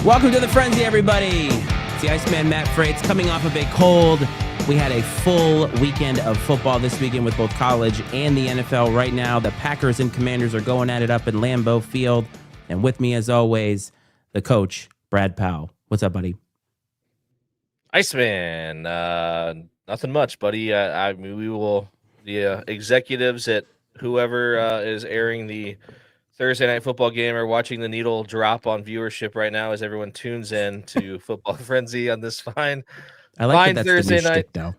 Welcome to the Frenzy, everybody. It's the Iceman, Matt Freights, coming off of a cold. We had a full weekend of football this weekend with both college and the NFL. Right now, the Packers and Commanders are going at it up in Lambeau Field. And with me, as always, the coach, Brad Powell. What's up, buddy? Iceman, nothing much, buddy. The executives at whoever is airing the Thursday night football game are watching the needle drop on viewership right now as everyone tunes in to Football Frenzy on this fine That's Thursday the new night. shtick, though.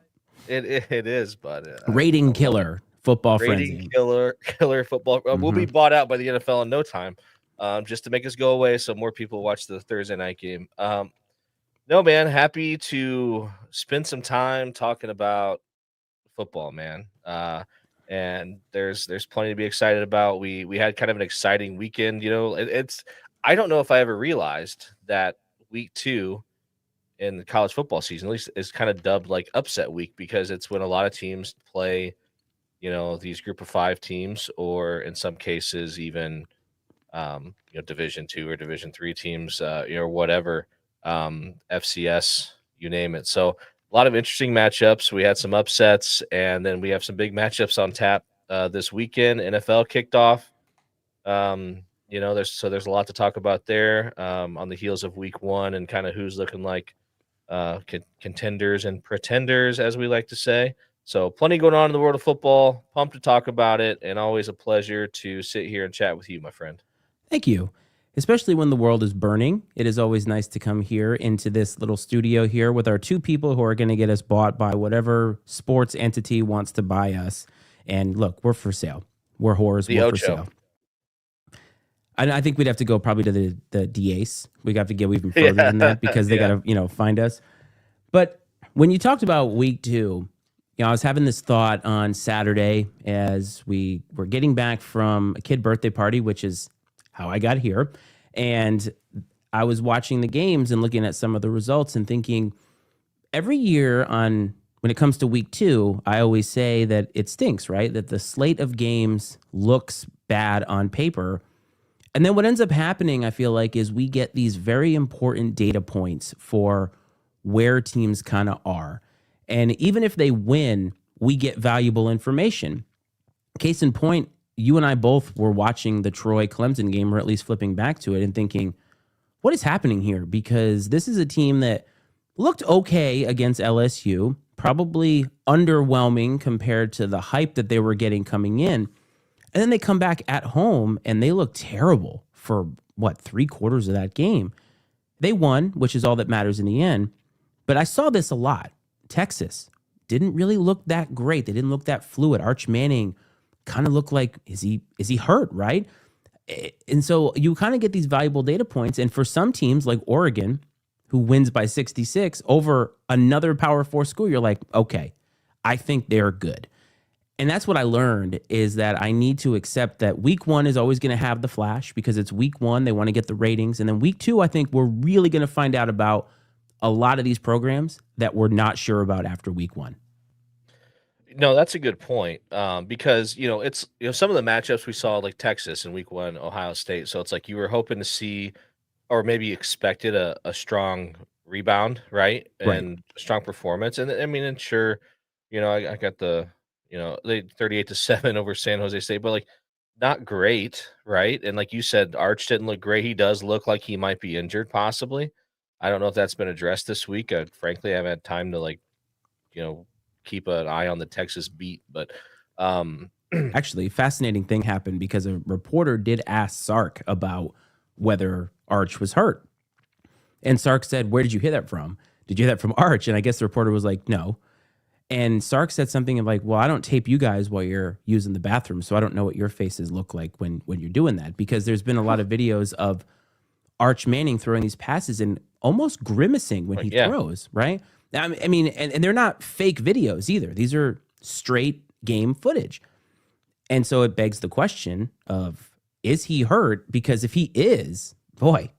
It is, but rating killer Football Frenzy. Rating killer football. We'll be bought out by the NFL in no time, just to make us go away so more people watch the Thursday night game. No, man, happy to spend some time talking about football, man. And there's plenty to be excited about. We had kind of an exciting weekend. You know, I don't know if I ever realized that week 2 in the college football season, at least, is kind of dubbed like upset week, because it's when a lot of teams play, you know, these group of 5 teams, or in some cases even Division 2 or Division 3 teams, or whatever. FCS, you name it. So a lot of interesting matchups. We had some upsets, and then we have some big matchups on tap this weekend. NFL kicked off. There's a lot to talk about there on the heels of week 1, and kind of who's looking like contenders and pretenders, as we like to say. So plenty going on in the world of football. Pumped to talk about it, and always a pleasure to sit here and chat with you, my friend. Thank you. Especially when the world is burning, it is always nice to come here into this little studio here with our 2 people who are going to get us bought by whatever sports entity wants to buy us. And look, we're for sale. We're whores. We're for sale. I think we'd have to go probably to the DAs. We got to get even further than that, because they got to, find us. But when you talked about week 2, I was having this thought on Saturday as we were getting back from a kid birthday party, which is how I got here. And I was watching the games and looking at some of the results and thinking, every year when it comes to week 2, I always say that it stinks, right? That the slate of games looks bad on paper. And then what ends up happening, I feel like, is we get these very important data points for where teams kind of are. And even if they win, we get valuable information. Case in point, you and I both were watching the Troy-Clemson game, or at least flipping back to it and thinking, what is happening here? Because this is a team that looked okay against LSU, probably underwhelming compared to the hype that they were getting coming in. And then they come back at home and they look terrible for, 3/4 of that game. They won, which is all that matters in the end. But I saw this a lot. Texas didn't really look that great. They didn't look that fluid. Arch Manning kind of look like, is he hurt, right? And so you kind of get these valuable data points. And for some teams like Oregon, who wins by 66 over another Power 4 school, you're like, okay, I think they're good. And that's what I learned, is that I need to accept that week 1 is always going to have the flash, because it's week 1. They want to get the ratings. And then week 2, I think we're really going to find out about a lot of these programs that we're not sure about after week 1. No, that's a good point, because it's some of the matchups we saw, like Texas in week 1, Ohio State. So it's like you were hoping to see, or maybe expected, a strong rebound, right? And strong performance. And I mean, and sure, I got they 38-7 over San Jose State, but not great, right? And like you said, Arch didn't look great. He does look like he might be injured, possibly. I don't know if that's been addressed this week. Frankly, I haven't had time to keep an eye on the Texas beat, but actually, fascinating thing happened, because a reporter did ask Sark about whether Arch was hurt, and Sark said, "Where did you hear that from? Did you hear that from Arch?" And I guess the reporter was like, "No." And Sark said something like, "Well, I don't tape you guys while you're using the bathroom, so I don't know what your faces look like when you're doing that," because there's been a lot of videos of Arch Manning throwing these passes and almost grimacing when he throws, right? I mean, and they're not fake videos either. These are straight game footage. And so it begs the question of, is he hurt? Because if he is, boy,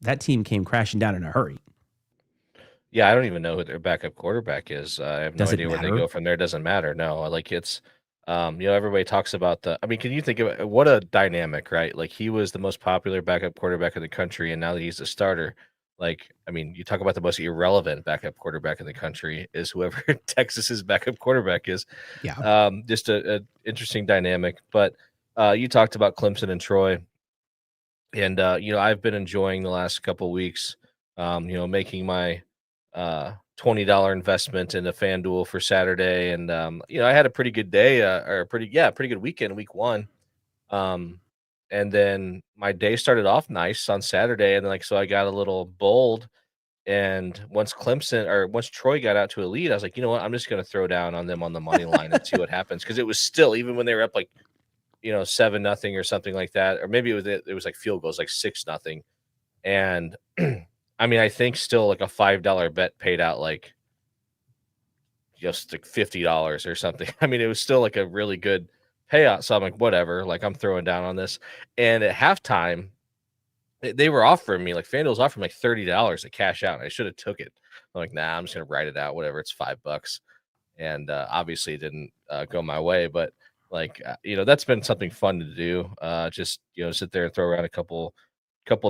that team came crashing down in a hurry. Yeah, I don't even know who their backup quarterback is. I have no idea where they go from there. It doesn't matter. No, it's everybody talks about can you think of it? What a dynamic, right? Like, he was the most popular backup quarterback in the country, and now that he's the starter, Like, I mean, you talk about the most irrelevant backup quarterback in the country is whoever Texas's backup quarterback is. Yeah. Just a interesting dynamic. But you talked about Clemson and Troy, and I've been enjoying the last couple weeks. Making my $20 investment into FanDuel for Saturday, and I had a pretty good day, or pretty good weekend, week one. And then my day started off nice on Saturday, and then so I got a little bold. And once Troy got out to a lead, I was like, you know what, I'm just going to throw down on them on the money line and see what happens, because it was still, even when they were up 7-0 or something like that, or maybe it was like field goals, like 6-0, and I mean, I think still like a $5 bet paid out like just like $50 or something. I mean, it was still like a really good payout. So I'm like, whatever, like I'm throwing down on this. And at halftime, they were offering me, like FanDuel's offering me like $30 to cash out. And I should have took it. I'm like, nah, I'm just gonna write it out, whatever. It's $5. And obviously it didn't go my way, but that's been something fun to do. Just sit there and throw around a couple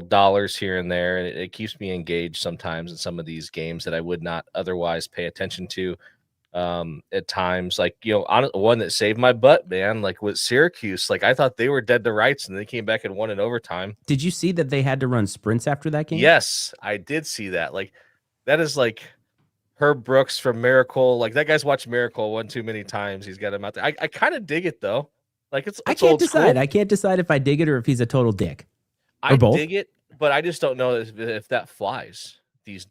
dollars here and there, and it keeps me engaged sometimes in some of these games that I would not otherwise pay attention to. At times, on one that saved my butt, man, like with Syracuse, like I thought they were dead to rights, and they came back and won in overtime. Did you see that they had to run sprints after that game? Yes, I did see that. Like, that is like Herb Brooks from Miracle. Like, that guy's watched Miracle one too many times. He's got him out there. I kind of dig it though. Like, it's I can't old decide. school. I can't decide if I dig it or if he's a total dick. I dig it, but I just don't know if that flies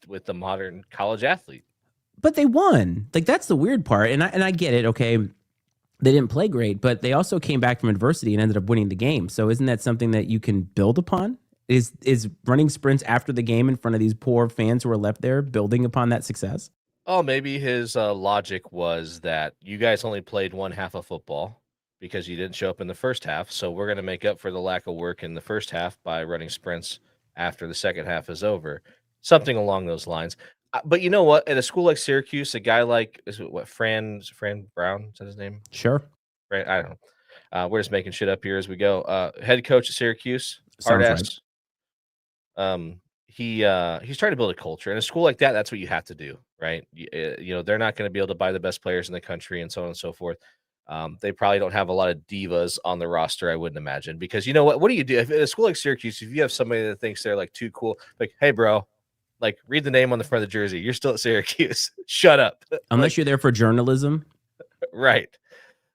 with the modern college athlete. But they won. Like, that's the weird part. And I get it. Okay, they didn't play great, but they also came back from adversity and ended up winning the game. So isn't that something that you can build upon? Is running sprints after the game in front of these poor fans who are left there building upon that success? Oh, maybe his logic was that you guys only played one half of football because you didn't show up in the first half. So we're going to make up for the lack of work in the first half by running sprints after the second half is over. Something along those lines. But you know what? At a school like Syracuse, a guy like Fran Brown, is that his name? Sure. Right. I don't know. We're just making shit up here as we go. Head coach at Syracuse, hard ass. Right. He's trying to build a culture. In a school like that, that's what you have to do, right? They're not going to be able to buy the best players in the country and so on and so forth. They probably don't have a lot of divas on the roster, I wouldn't imagine, because you know what do you do if at a school like Syracuse, if you have somebody that thinks they're like too cool, like, hey bro, like read the name on the front of the jersey, you're still at Syracuse. Shut up. Unless you're there for journalism. Right.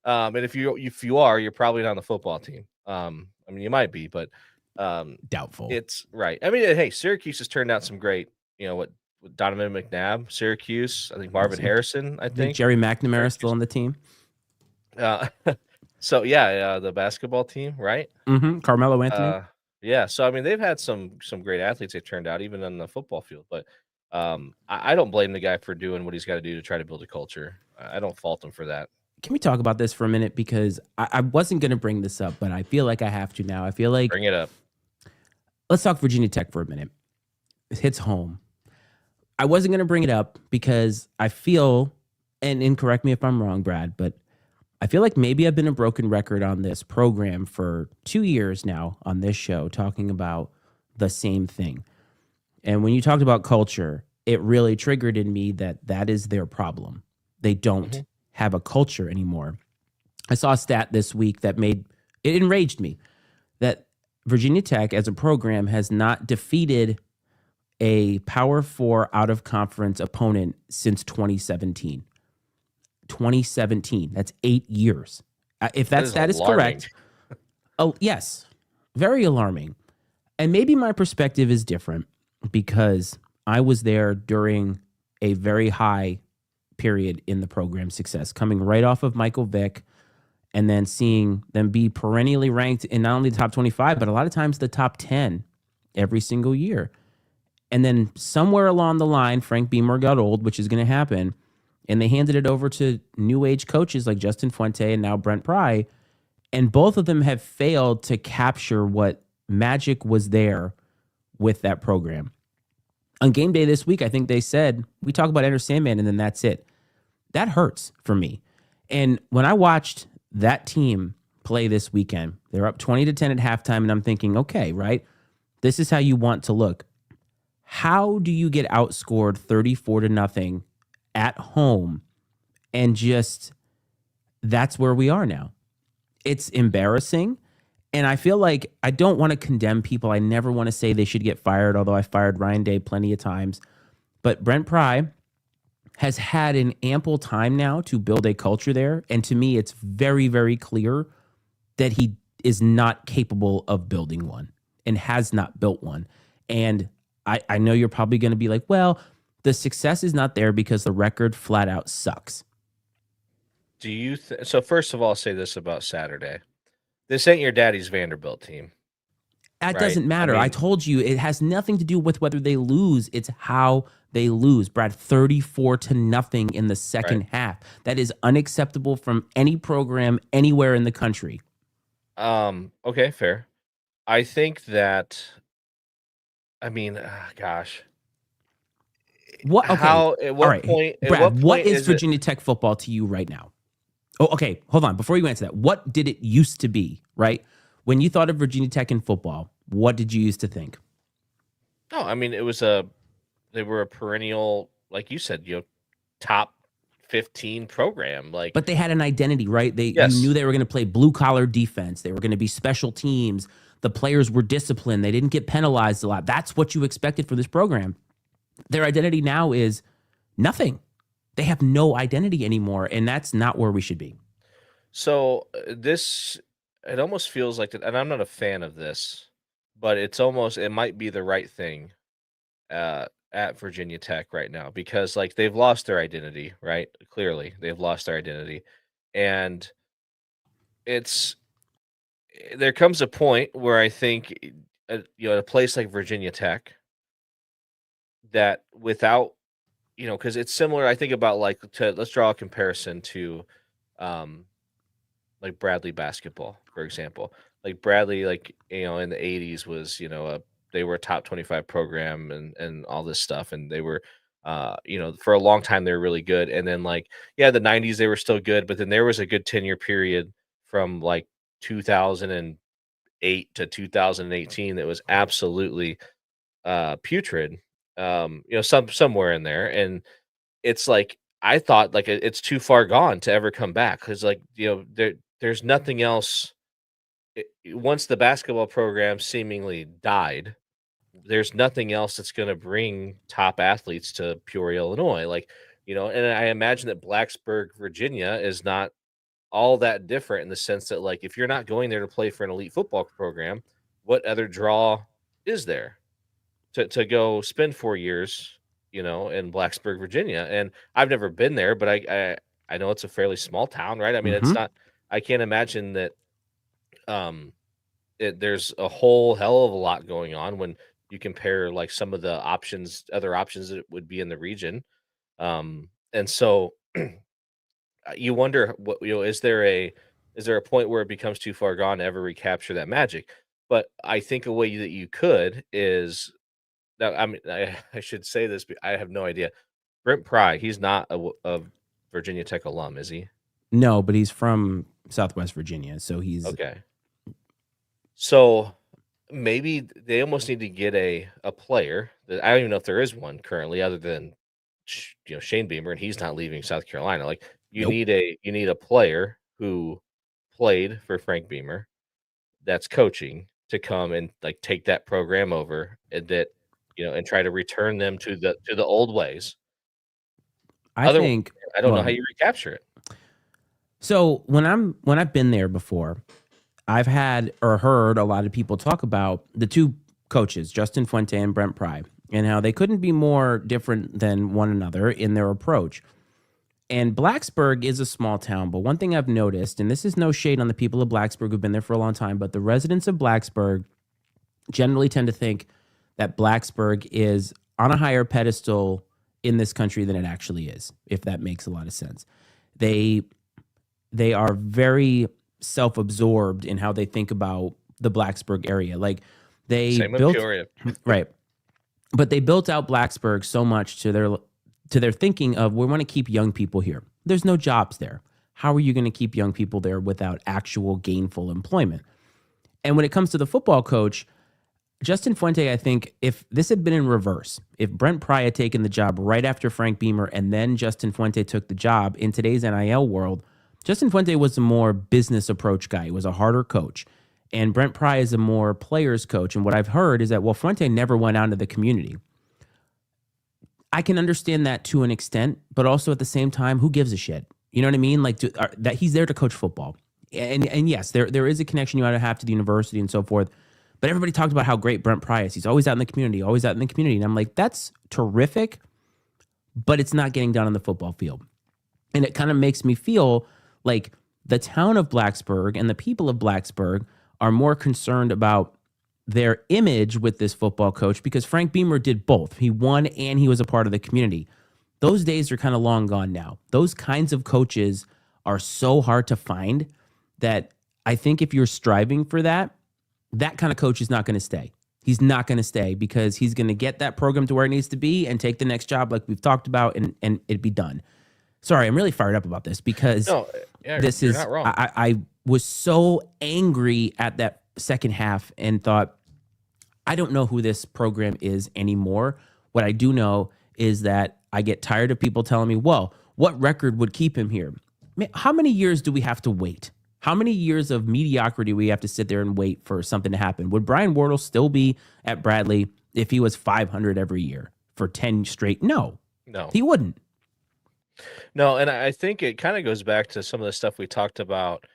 And if you are, you're probably not on the football team. I mean, you might be, but doubtful. It's right. I mean, hey, Syracuse has turned out some great, with Donovan McNabb, Syracuse, I think Marvin Harrison, I think Jerry McNamara is still on the team. So yeah, the basketball team, right? Mm-hmm. Carmelo Anthony. Yeah. So I mean, they've had some great athletes they've turned out even on the football field, but I don't blame the guy for doing what he's got to do to try to build a culture. I don't fault him for that. Can we talk about this for a minute? Because I wasn't going to bring this up, but I feel like I have to now. I feel like bring it up. Let's talk Virginia Tech for a minute. It hits home. I wasn't going to bring it up because I feel, and correct me if I'm wrong, Brad, but I feel like maybe I've been a broken record on this program for 2 years now on this show, talking about the same thing. And when you talked about culture, it really triggered in me that is their problem. They don't have a culture anymore. I saw a stat this week that it enraged me, that Virginia Tech as a program has not defeated a Power 4 out-of-conference opponent since 2017. 2017. That's 8 years. If that stat is correct. Oh, yes. Very alarming. And maybe my perspective is different because I was there during a very high period in the program's success, coming right off of Michael Vick and then seeing them be perennially ranked in not only the top 25, but a lot of times the top 10 every single year. And then somewhere along the line, Frank Beamer got old, which is going to happen, and they handed it over to new age coaches like Justin Fuente and now Brent Pry, and both of them have failed to capture what magic was there with that program. On game day this week, I think they said, we talk about Enter Sandman, and then that's it. That hurts for me. And when I watched that team play this weekend, they're up 20-10 at halftime, and I'm thinking, okay, right, this is how you want to look. How do you get outscored 34-0 at home and just that's where we are now? It's embarrassing. And I feel like I don't want to condemn people. I never want to say they should get fired, although I fired Ryan Day plenty of times. But Brent Pry has had an ample time now to build a culture there. And to me, it's very, very clear that he is not capable of building one and has not built one. And I know you're probably going to be like, well, the success is not there because the record flat out sucks. Do you so first of all, I'll say this about Saturday. This ain't your daddy's Vanderbilt team. That right? doesn't matter. I told you it has nothing to do with whether they lose. It's how they lose. Brad, 34-0 in the second half. That is unacceptable from any program anywhere in the country. Okay, fair. I think that, gosh. What? Okay. How? At what All right. point? Brad, what is Virginia Tech football to you right now? Oh, okay. Hold on. Before you answer that, what did it used to be, right? When you thought of Virginia Tech in football, what did you used to think? No, it was they were a perennial, like you said, top 15 program. But they had an identity, right? Yes. You knew they were going to play blue collar defense. They were going to be special teams. The players were disciplined. They didn't get penalized a lot. That's what you expected for this program. Their identity now is nothing. They have no identity anymore, and that's not where we should be. So it almost feels like that, and I'm not a fan of this, but it might be the right thing at Virginia Tech right now, because like they've lost their identity, right? Clearly, they've lost their identity, and there comes a point where I think a place like Virginia Tech, that without, because it's similar. I think about let's draw a comparison to, like Bradley basketball, for example. Like Bradley, in the 80s was, they were a top 25 program and all this stuff. And they were, for a long time, they were really good. And then the 90s, they were still good. But then there was a good 10-year period from 2008 to 2018 that was absolutely putrid. Somewhere in there. And it's like, I thought it's too far gone to ever come back, because there's nothing else. Once the basketball program seemingly died, there's nothing else that's going to bring top athletes to Peoria, Illinois. And I imagine that Blacksburg, Virginia is not all that different, in the sense that if you're not going there to play for an elite football program, what other draw is there to go spend 4 years, in Blacksburg, Virginia? And I've never been there, but I know it's a fairly small town, right? It's not. I can't imagine that. There's a whole hell of a lot going on when you compare some of the other options that would be in the region. And so you wonder, what is there a point where it becomes too far gone to ever recapture that magic? But I think a way that you could is, now, I should say this, but I have no idea. Brent Pry, he's not a Virginia Tech alum, is he? No, but he's from Southwest Virginia, so he's okay. So maybe they almost need to get a player that, I don't even know if there is one currently, other than Shane Beamer, and he's not leaving South Carolina. You Nope. need a player who played for Frank Beamer, that's coaching, to come and take that program over, and that and try to return them to the old ways. I think I don't know how you recapture it. So when I've been there before, I've had or heard a lot of people talk about the two coaches, Justin Fuente and Brent Pry, and how they couldn't be more different than one another in their approach. And Blacksburg is a small town, but one thing I've noticed, and this is no shade on the people of Blacksburg who've been there for a long time, but the residents of Blacksburg generally tend to think that Blacksburg is on a higher pedestal in this country than it actually is, if that makes a lot of sense. They are very self-absorbed in how they think about the Blacksburg area. Same with Peoria. Right. But they built out Blacksburg so much to their thinking of, we want to keep young people here. There's no jobs there. How are you going to keep young people there without actual gainful employment? And when it comes to the football coach, Justin Fuente, I think if this had been in reverse, if Brent Pry had taken the job right after Frank Beamer and then Justin Fuente took the job in today's NIL world, Justin Fuente was a more business approach guy. He was a harder coach. And Brent Pry is a more players coach. And what I've heard is that, well, Fuente never went out into the community. I can understand that to an extent, but also at the same time, who gives a shit? You know what I mean? Like that he's there to coach football. And yes, there is a connection you ought to have to the university and so forth. But everybody talked about how great Brent Pry is. He's always out in the community, always out in the community. And I'm like, that's terrific, but it's not getting done on the football field. And it kind of makes me feel like the town of Blacksburg and the people of Blacksburg are more concerned about their image with this football coach because Frank Beamer did both. He won and he was a part of the community. Those days are kind of long gone now. Those kinds of coaches are so hard to find that I think if you're striving for that, that kind of coach is not going to stay. He's not going to stay because he's going to get that program to where it needs to be and take the next job like we've talked about and it'd be done. Sorry, I'm really fired up about this because this is, not wrong. I was so angry at that second half and thought, I don't know who this program is anymore. What I do know is that I get tired of people telling me, well, what record would keep him here? Man, how many years do we have to wait? How many years of mediocrity we have to sit there and wait for something to happen? Would Brian Wardle still be at Bradley if he was 500 every year for 10 straight? No, he wouldn't. No, and I think it kind of goes back to some of the stuff we talked about.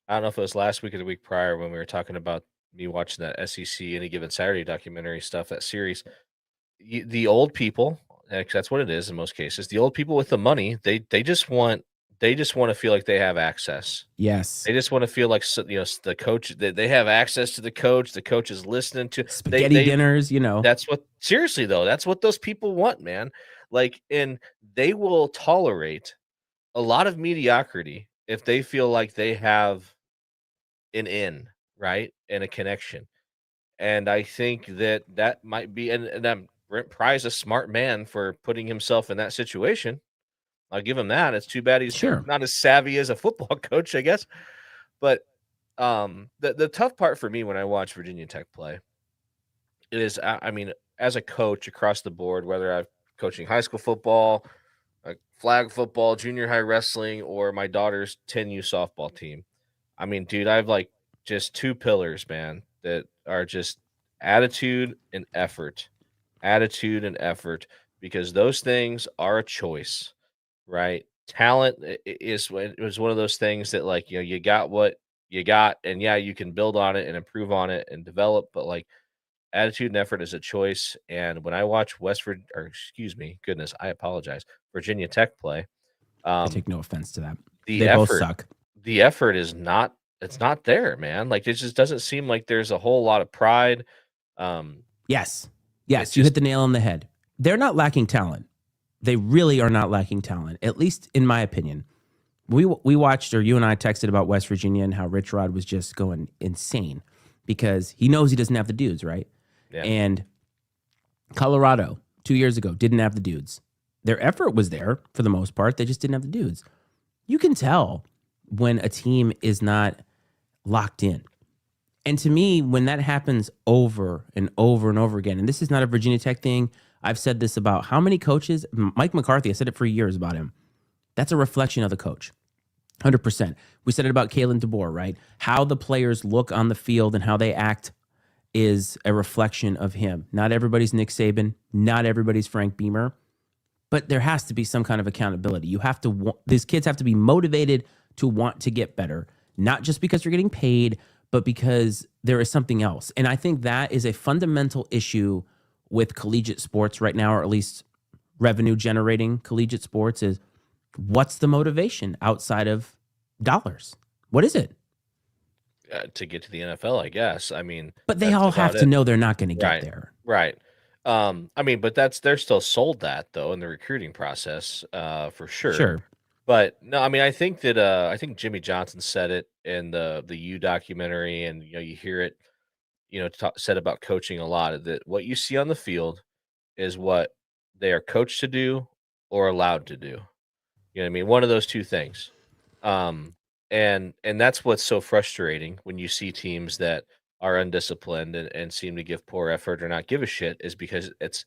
I don't know if it was last week or the week prior when we were talking about me watching that SEC Any Given Saturday documentary stuff, that series. The old people, that's what it is in most cases. The old people with the money, they just want to feel like they have access. Yes. They just want to feel like the coach, they have access to the coach. The coach is listening to spaghetti dinners. That's what, seriously though, that's what those people want, man. Like, and they will tolerate a lot of mediocrity if they feel like they have an in, right, and a connection. And I think that might be, and Brent Pry's a smart man for putting himself in that situation. I'll give him that. It's too bad he's not as savvy as a football coach, I guess. But the tough part for me when I watch Virginia Tech play is, I mean, as a coach across the board, whether I'm coaching high school football, flag football, junior high wrestling, or my daughter's 10U softball team. I mean, dude, I have like just two pillars, man, that are just attitude and effort. Attitude and effort, because those things are a choice, right? Talent is it was one of those things that, like, you got what you got, and yeah, you can build on it and improve on it and develop, but like attitude and effort is a choice. And when I watch goodness, I apologize, Virginia Tech play, I take no offense to that. The they effort, both suck. The effort is not, it's not there, man. Like, it just doesn't seem like there's a whole lot of pride. Yes, you hit the nail on the head. They're not lacking talent. They really are not lacking talent, at least in my opinion. We watched, or you and I texted about West Virginia and how Rich Rod was just going insane because he knows he doesn't have the dudes, right? Yeah. And Colorado 2 years ago didn't have the dudes. Their effort was there for the most part. They just didn't have the dudes. You can tell when a team is not locked in. And to me, when that happens over and over and over again, and this is not a Virginia Tech thing, I've said this about how many coaches, Mike McCarthy, I said it for years about him. That's a reflection of the coach. 100%. We said it about Kalen DeBoer, right? How the players look on the field and how they act is a reflection of him. Not everybody's Nick Saban. Not everybody's Frank Beamer. But there has to be some kind of accountability. You have to, these kids have to be motivated to want to get better. Not just because you're getting paid, but because there is something else. And I think that is a fundamental issue with collegiate sports right now, or at least revenue generating collegiate sports, is what's the motivation outside of dollars? What is it? To get to the NFL, I guess. I mean, but they all have to know they're not going to get there. Right. I mean, but they're still sold that though in the recruiting process, for sure. Sure. But no, I mean, I think that I think Jimmy Johnson said it in the U documentary, and you hear it, said about coaching a lot, that what you see on the field is what they are coached to do or allowed to do. You know what I mean? One of those two things. And that's what's so frustrating when you see teams that are undisciplined and seem to give poor effort or not give a shit is because it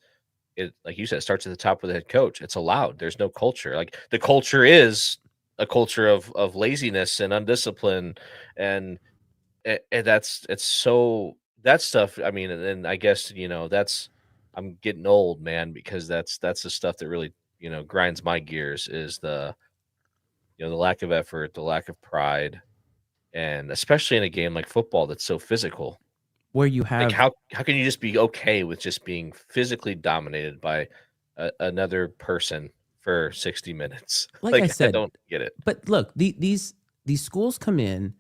like you said, it starts at the top with the head coach. It's allowed. There's no culture. Like the culture is a culture of laziness and undiscipline, and and that's it's so that stuff. I mean, and I guess that's I'm getting old, man, because that's the stuff that really grinds my gears is the lack of effort, the lack of pride, and especially in a game like football that's so physical. Where you Like have, how can you just be okay with just being physically dominated by another person for 60 minutes? like I Like I said, don't get it. but look, these schools come in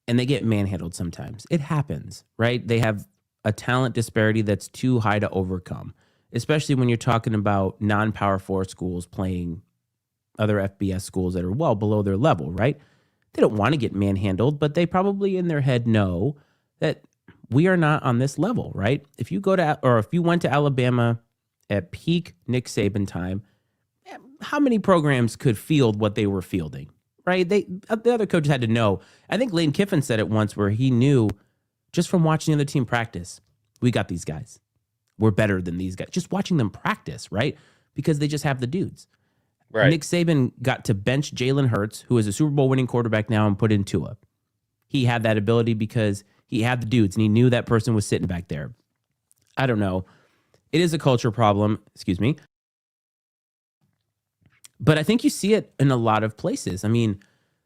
and they get manhandled sometimes. It happens, right? They have a talent disparity that's too high to overcome, especially when you're talking about non-power four schools playing other FBS schools that are well below their level, right? They don't want to get manhandled, but they probably in their head know that we are not on this level, right? If you go to, or if you went to Alabama at peak Nick Saban time, how many programs could field what they were fielding, right? The other coaches had to know. I think Lane Kiffin said it once where he knew just from watching the other team practice, we got these guys. We're better than these guys. Just watching them practice, right? Because they just have the dudes. Right. Nick Saban got to bench Jalen Hurts, who is a Super Bowl winning quarterback now, and put in Tua. He had that ability because he had the dudes and he knew that person was sitting back there. I don't know. It is a culture problem, excuse me. But I think you see it in a lot of places. I mean,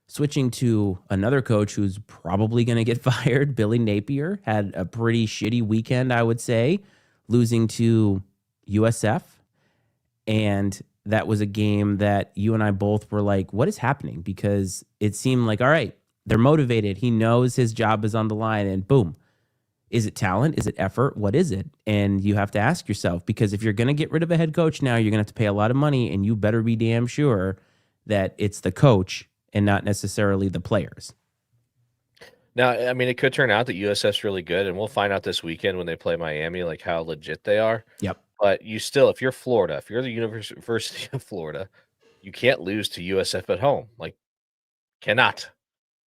switching to another coach who's probably going to get fired, Billy Napier had a pretty shitty weekend, I would say, losing to USF. And that was a game that you and I both were like, what is happening? Because it seemed like, all right, they're motivated. He knows his job is on the line, and boom. Is it talent? Is it effort? What is it? And you have to ask yourself, because if you're going to get rid of a head coach now, you're going to have to pay a lot of money, and you better be damn sure that it's the coach and not necessarily the players. Now, I mean, it could turn out that USF's really good, and we'll find out this weekend when they play Miami, like how legit they are. Yep. But you still, if you're Florida, if you're the University of Florida, you can't lose to USF at home. Like, cannot.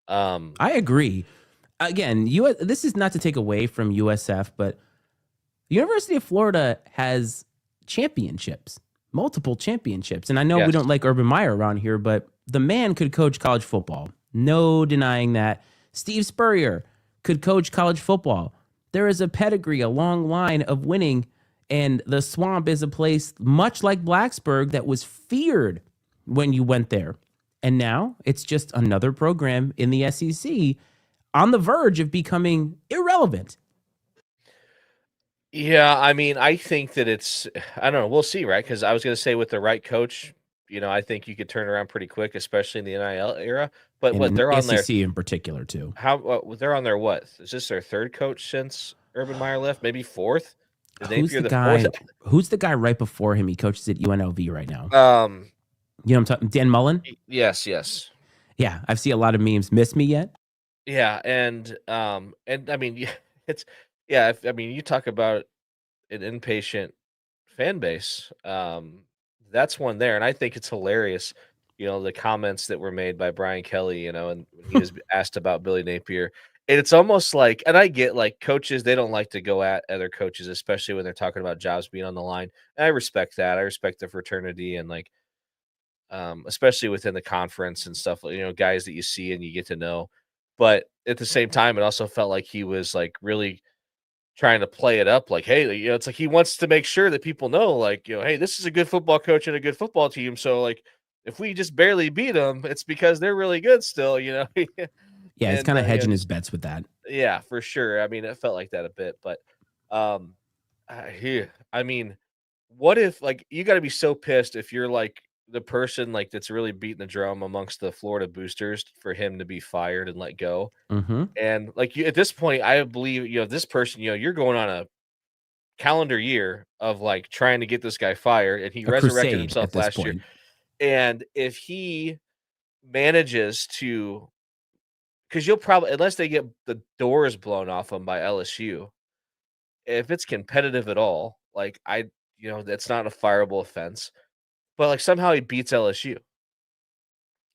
I agree. Again, this is not to take away from USF, but the University of Florida has championships, multiple championships. And I know we Yes. don't like Urban Meyer around here, but the man could coach college football. No denying that. Steve Spurrier could coach college football. There is a pedigree, a long line of winning. And the Swamp is a place much like Blacksburg that was feared when you went there. And now it's just another program in the SEC on the verge of becoming irrelevant. Yeah, I mean, I think that I don't know, we'll see, right? Because I was going to say with the right coach, I think you could turn around pretty quick, especially in the NIL era. But And what in they're on their SEC in particular, too. they're on their what? Is this their third coach since Urban Meyer left? Maybe fourth? Is Who's Napier the the fourth? guy? Who's the guy right before him? He coaches at UNLV right now. Um, You know what I'm talking? Dan Mullen? yes, yes. Yeah, I've seen a lot of memes. Miss me yet? Yeah, and I mean, yeah, it's I mean, you talk about an impatient fan base. That's one there, and I think it's hilarious. The comments that were made by Brian Kelly, and when he was asked about Billy Napier, and it's almost like, and I get like coaches, they don't like to go at other coaches, especially when they're talking about jobs being on the line. And I respect that. I respect the fraternity and like, especially within the conference and stuff. Guys that you see and you get to know. But at the same time, it also felt like he was like really trying to play it up like, hey, it's like he wants to make sure that people know, like, hey, this is a good football coach and a good football team. So, like, if we just barely beat them, it's because they're really good still. Yeah, he's And, kind of hedging his just, bets with that. yeah, for sure. I mean, it felt like that a bit, but, um, I mean, what if, like, you got to be so pissed if you're like the person, like, that's really beating the drum amongst the Florida boosters for him to be fired and let go. Mm-hmm. And like at this point, I believe this person. You're going on a calendar year of like trying to get this guy fired, and he A resurrected crusade at himself this last year. point. And if he manages to, because you'll probably, unless they get the doors blown off him by LSU, if it's competitive at all, like that's not a fireable offense. But like somehow he beats LSU.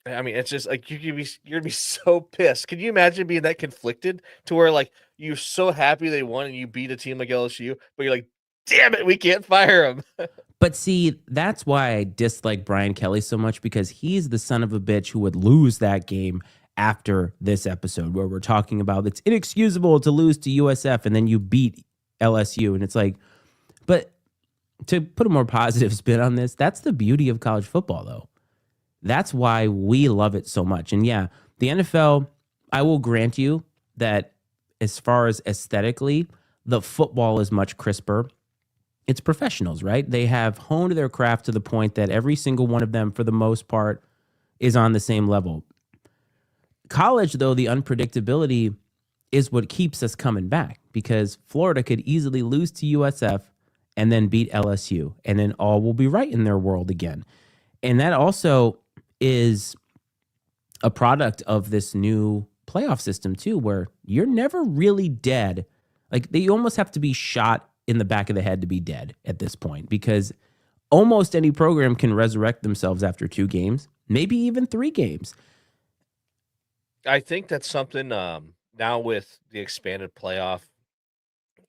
I mean, it's just like you're gonna be so pissed. Can you imagine being that conflicted to where like you're so happy they won and you beat a team like LSU, but you're like, damn it, we can't fire him. But see, that's why I dislike Brian Kelly so much, because he's the son of a bitch who would lose that game after this episode where we're talking about it's inexcusable to lose to USF and then you beat LSU. And it's like, but to put a more positive spin on this, that's the beauty of college football, though. That's why we love it so much. And yeah, the NFL, I will grant you that as far as aesthetically, the football is much crisper. It's professionals, right? They have honed their craft to the point that every single one of them, for the most part, is on the same level. College, though, the unpredictability is what keeps us coming back, because Florida could easily lose to USF and then beat LSU, and then all will be right in their world again. And that also is a product of this new playoff system, too, where you're never really dead. Like, you almost have to be shot in the back of the head to be dead at this point, because almost any program can resurrect themselves after 2 games, maybe even 3 games. I think that's something now with the expanded playoff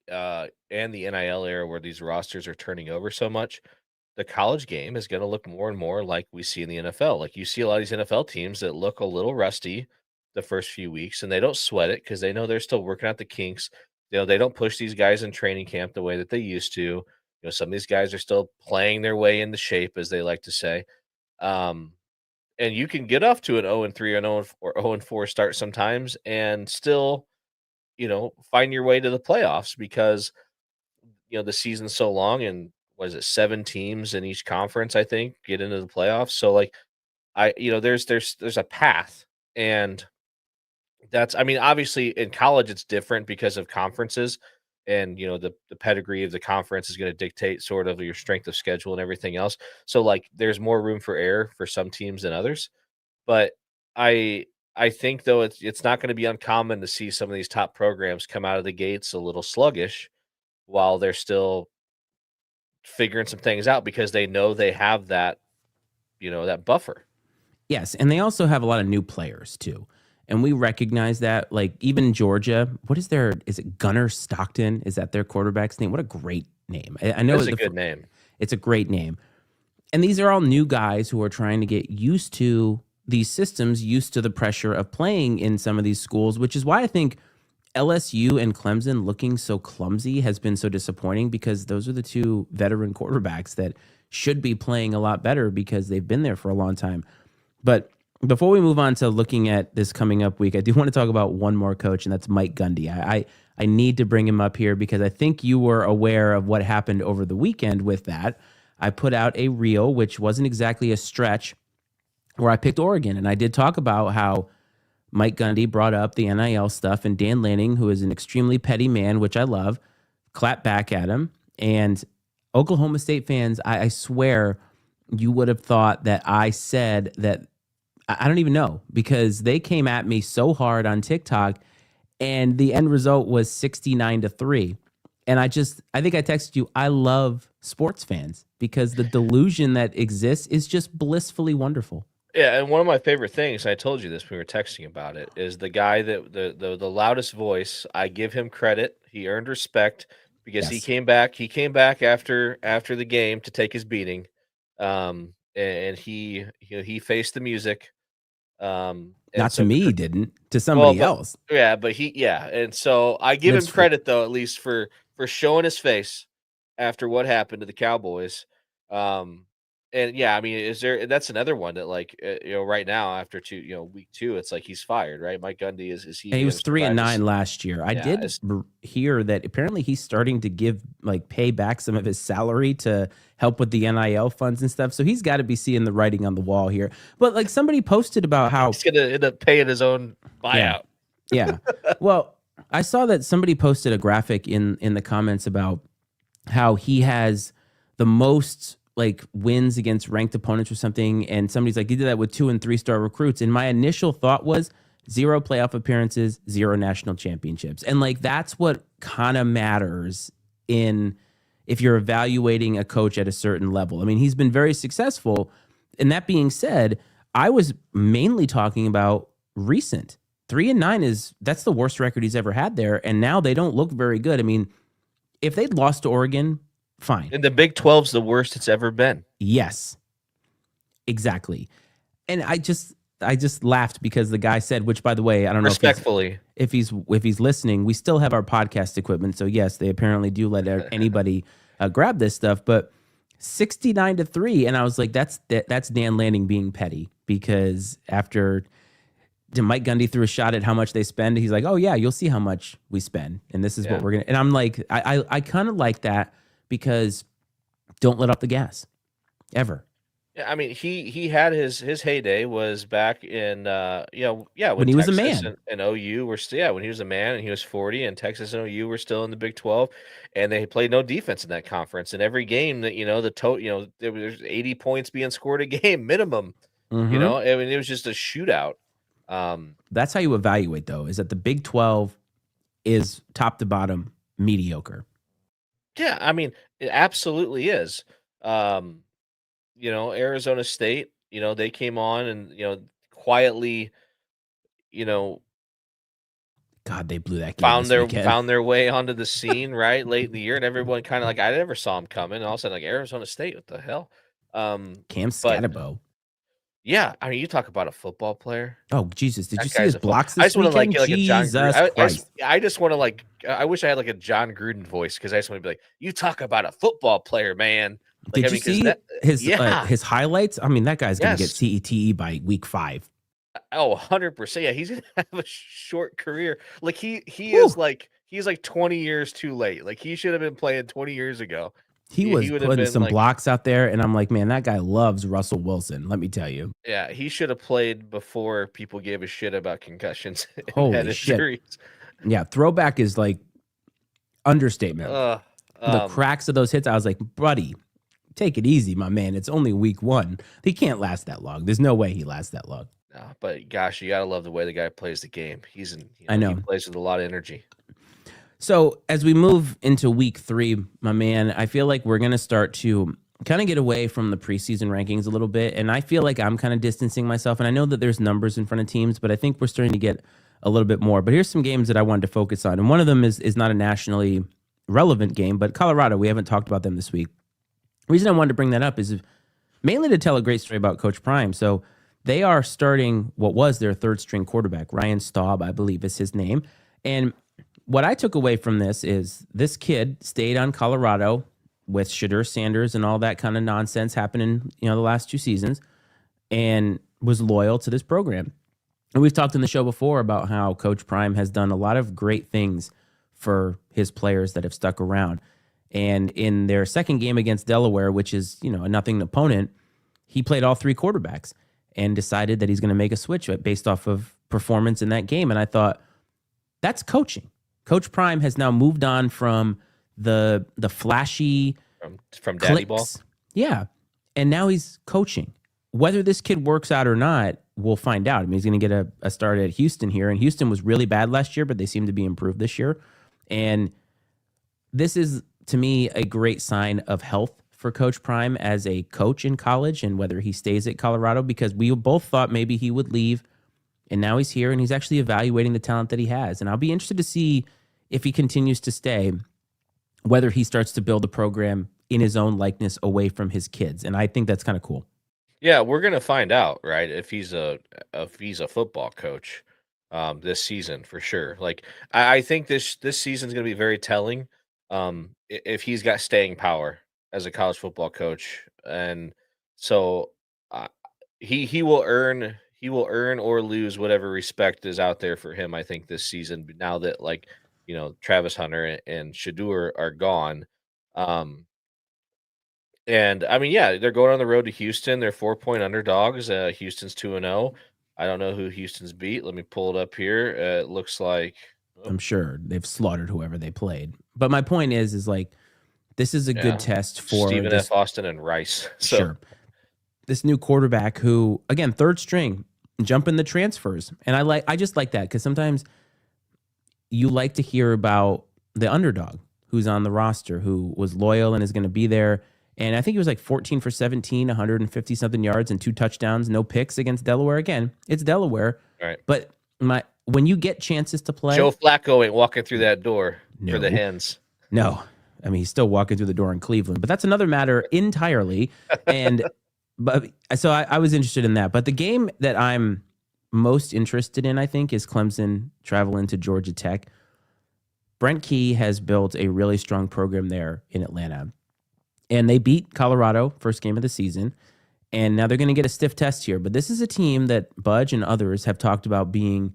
and the NIL era where these rosters are turning over so much, the college game is going to look more and more like we see in the NFL. Like, you see a lot of these NFL teams that look a little rusty the first few weeks, and they don't sweat it because they know they're still working out the kinks. They don't push these guys in training camp the way that they used to. Some of these guys are still playing their way into shape, as they like to say. And you can get off to an 0-3 or an 0-4 start sometimes and still, find your way to the playoffs because, the season's so long, and was it 7 teams in each conference, I think, get into the playoffs. So like there's a path, and obviously in college it's different because of conferences, and the pedigree of the conference is going to dictate sort of your strength of schedule and everything else. So like there's more room for error for some teams than others. But I think though it's not going to be uncommon to see some of these top programs come out of the gates a little sluggish while they're still figuring some things out because they know they have that, that buffer. Yes, and they also have a lot of new players too. And we recognize that, like even Georgia, is it Gunnar Stockton? Is that their quarterback's name? What a great name. I know it's a good name. It's a great name. And these are all new guys who are trying to get used to these systems, used to the pressure of playing in some of these schools, which is why I think LSU and Clemson looking so clumsy has been so disappointing, because those are the 2 veteran quarterbacks that should be playing a lot better because they've been there for a long time. But before we move on to looking at this coming up week, I do want to talk about one more coach, and that's Mike Gundy. I need to bring him up here because I think you were aware of what happened over the weekend with that. I put out a reel, which wasn't exactly a stretch, where I picked Oregon, and I did talk about how Mike Gundy brought up the NIL stuff, and Dan Lanning, who is an extremely petty man, which I love, clapped back at him. And Oklahoma State fans, I swear you would have thought that I said that. I don't even know, because they came at me so hard on TikTok, and the end result was 69-3. And I think I texted you, I love sports fans because the delusion that exists is just blissfully wonderful. Yeah, and one of my favorite things, I told you this when we were texting about it, is the guy that the loudest voice. I give him credit. He earned respect because Yes. he came back. He came back after the game to take his beating, and he faced the music. Not to me, he didn't. To somebody else. Yeah, but and so I give him credit though, at least for showing his face after what happened to the Cowboys. And yeah, I mean, that's another one that right now after week 2, it's like he's fired, right? Mike Gundy is he? And he was 3-9 last year. I did hear that apparently he's starting to pay back some of his salary to help with the NIL funds and stuff. So he's got to be seeing the writing on the wall here. But somebody posted about how he's gonna end up paying his own buyout. Yeah. Well, I saw that somebody posted a graphic in the comments about how he has the most wins against ranked opponents or something, and somebody's like, he did that with 2- and 3-star recruits. And my initial thought was 0 playoff appearances, 0 national championships, and that's what kind of matters if you're evaluating a coach at a certain level. I mean, he's been very successful, and that being said, I was mainly talking about recent. 3-9 that's the worst record he's ever had there. And now they don't look very good. I mean, if they'd lost to Oregon, fine. And the Big 12's the worst it's ever been. Yes, exactly. And I just laughed because the guy said, which by the way, I don't know respectfully, if he's listening, we still have our podcast equipment. So yes, they apparently do let anybody grab this stuff, but 69-3. And I was like, that's Dan Lanning being petty, because after Mike Gundy threw a shot at how much they spend, he's like, oh yeah, you'll see how much we spend. And this is what we're going to, and I'm like, I kind of like that, because don't let off the gas ever. Yeah, I mean, he had his heyday was back in when he was a man, and OU were still when he was a man and he was 40, and Texas and OU were still in the Big 12, and they played no defense in that conference. And every game that there was 80 points being scored a game minimum. Mm-hmm. I mean, it was just a shootout. That's how you evaluate, though, is that the Big 12 is top to bottom mediocre. Yeah, I mean, it absolutely is. Arizona State, they came on and, quietly, God, they blew that game. Found found their way onto the scene, right, late in the year, and everyone kind of like, I never saw them coming, and all of a sudden, like, Arizona State, what the hell? Cam Scatterbo. Yeah, I mean, you talk about a football player. Oh, Jesus. Did you see his blocks this weekend? I just want to like a John Gruden. I just want to I wish I had like a John Gruden voice, because I just want to be like, you talk about a football player, man. Like, Did you see his highlights? I mean, that guy's going to get CETE by week 5. Oh, 100%. Yeah, he's going to have a short career. Like he's like 20 years too late. Like, he should have been playing 20 years ago. He was putting some blocks out there, and I'm like, man, that guy loves Russell Wilson, let me tell you. Yeah, he should have played before people gave a shit about concussions and Holy shit. Yeah, throwback is like understatement. The cracks of those hits, I was like, buddy, take it easy, my man. It's only week 1. He can't last that long. There's no way he lasts that long. No, but gosh, you got to love the way the guy plays the game. I know. He plays with a lot of energy. So as we move into week 3, my man, I feel like we're going to start to kind of get away from the preseason rankings a little bit. And I feel like I'm kind of distancing myself. And I know that there's numbers in front of teams, but I think we're starting to get a little bit more. But here's some games that I wanted to focus on. And one of them is not a nationally relevant game, but Colorado, we haven't talked about them this week. The reason I wanted to bring that up is mainly to tell a great story about Coach Prime. So they are starting what was their third string quarterback, Ryan Staub, I believe is his name. And what I took away from this is this kid stayed on Colorado with Shadur Sanders and all that kind of nonsense happening, the last 2 seasons, and was loyal to this program. And we've talked in the show before about how Coach Prime has done a lot of great things for his players that have stuck around. And in their second game against Delaware, which is, a nothing opponent, he played all 3 quarterbacks and decided that he's going to make a switch based off of performance in that game. And I thought, that's coaching. Coach Prime has now moved on from the flashy from daddy ball. Yeah. And now he's coaching. Whether this kid works out or not, we'll find out. I mean, he's going to get a start at Houston here. And Houston was really bad last year, but they seem to be improved this year. And this is, to me, a great sign of health for Coach Prime as a coach in college, and whether he stays at Colorado, because we both thought maybe he would leave. And now he's here, and he's actually evaluating the talent that he has. And I'll be interested to see if he continues to stay, whether he starts to build a program in his own likeness away from his kids. And I think that's kind of cool. Yeah, we're gonna find out, right? If he's a football coach this season for sure. Like, I think this season's gonna be very telling. If he's got staying power as a college football coach, and so he will earn or lose whatever respect is out there for him, I think, this season, now that Travis Hunter and Shadur are gone. And I mean, yeah, they're going on the road to Houston. They're 4-point underdogs. Houston's 2-0. I don't know who Houston's beat. Let me pull it up here. It looks like I'm sure they've slaughtered whoever they played. But my point is like, this is a good test for Stephen F. Austin and Rice. So. Sure. This new quarterback who, again, third string, jump in the transfers. And I just like that, because sometimes you like to hear about the underdog who's on the roster, who was loyal and is going to be there. And I think he was like 14 for 17, 150-something yards and 2 touchdowns, no picks against Delaware. Again, it's Delaware. Right. But when you get chances to play, Joe Flacco ain't walking through that door for the no, Hens. no. I mean, he's still walking through the door in Cleveland, but that's another matter entirely. And but so I was interested in that. But the game that I'm most interested in, I think, is Clemson traveling to Georgia Tech. Brent Key has built a really strong program there in Atlanta, and they beat Colorado first game of the season. And now they're going to get a stiff test here. But this is a team that Budge and others have talked about being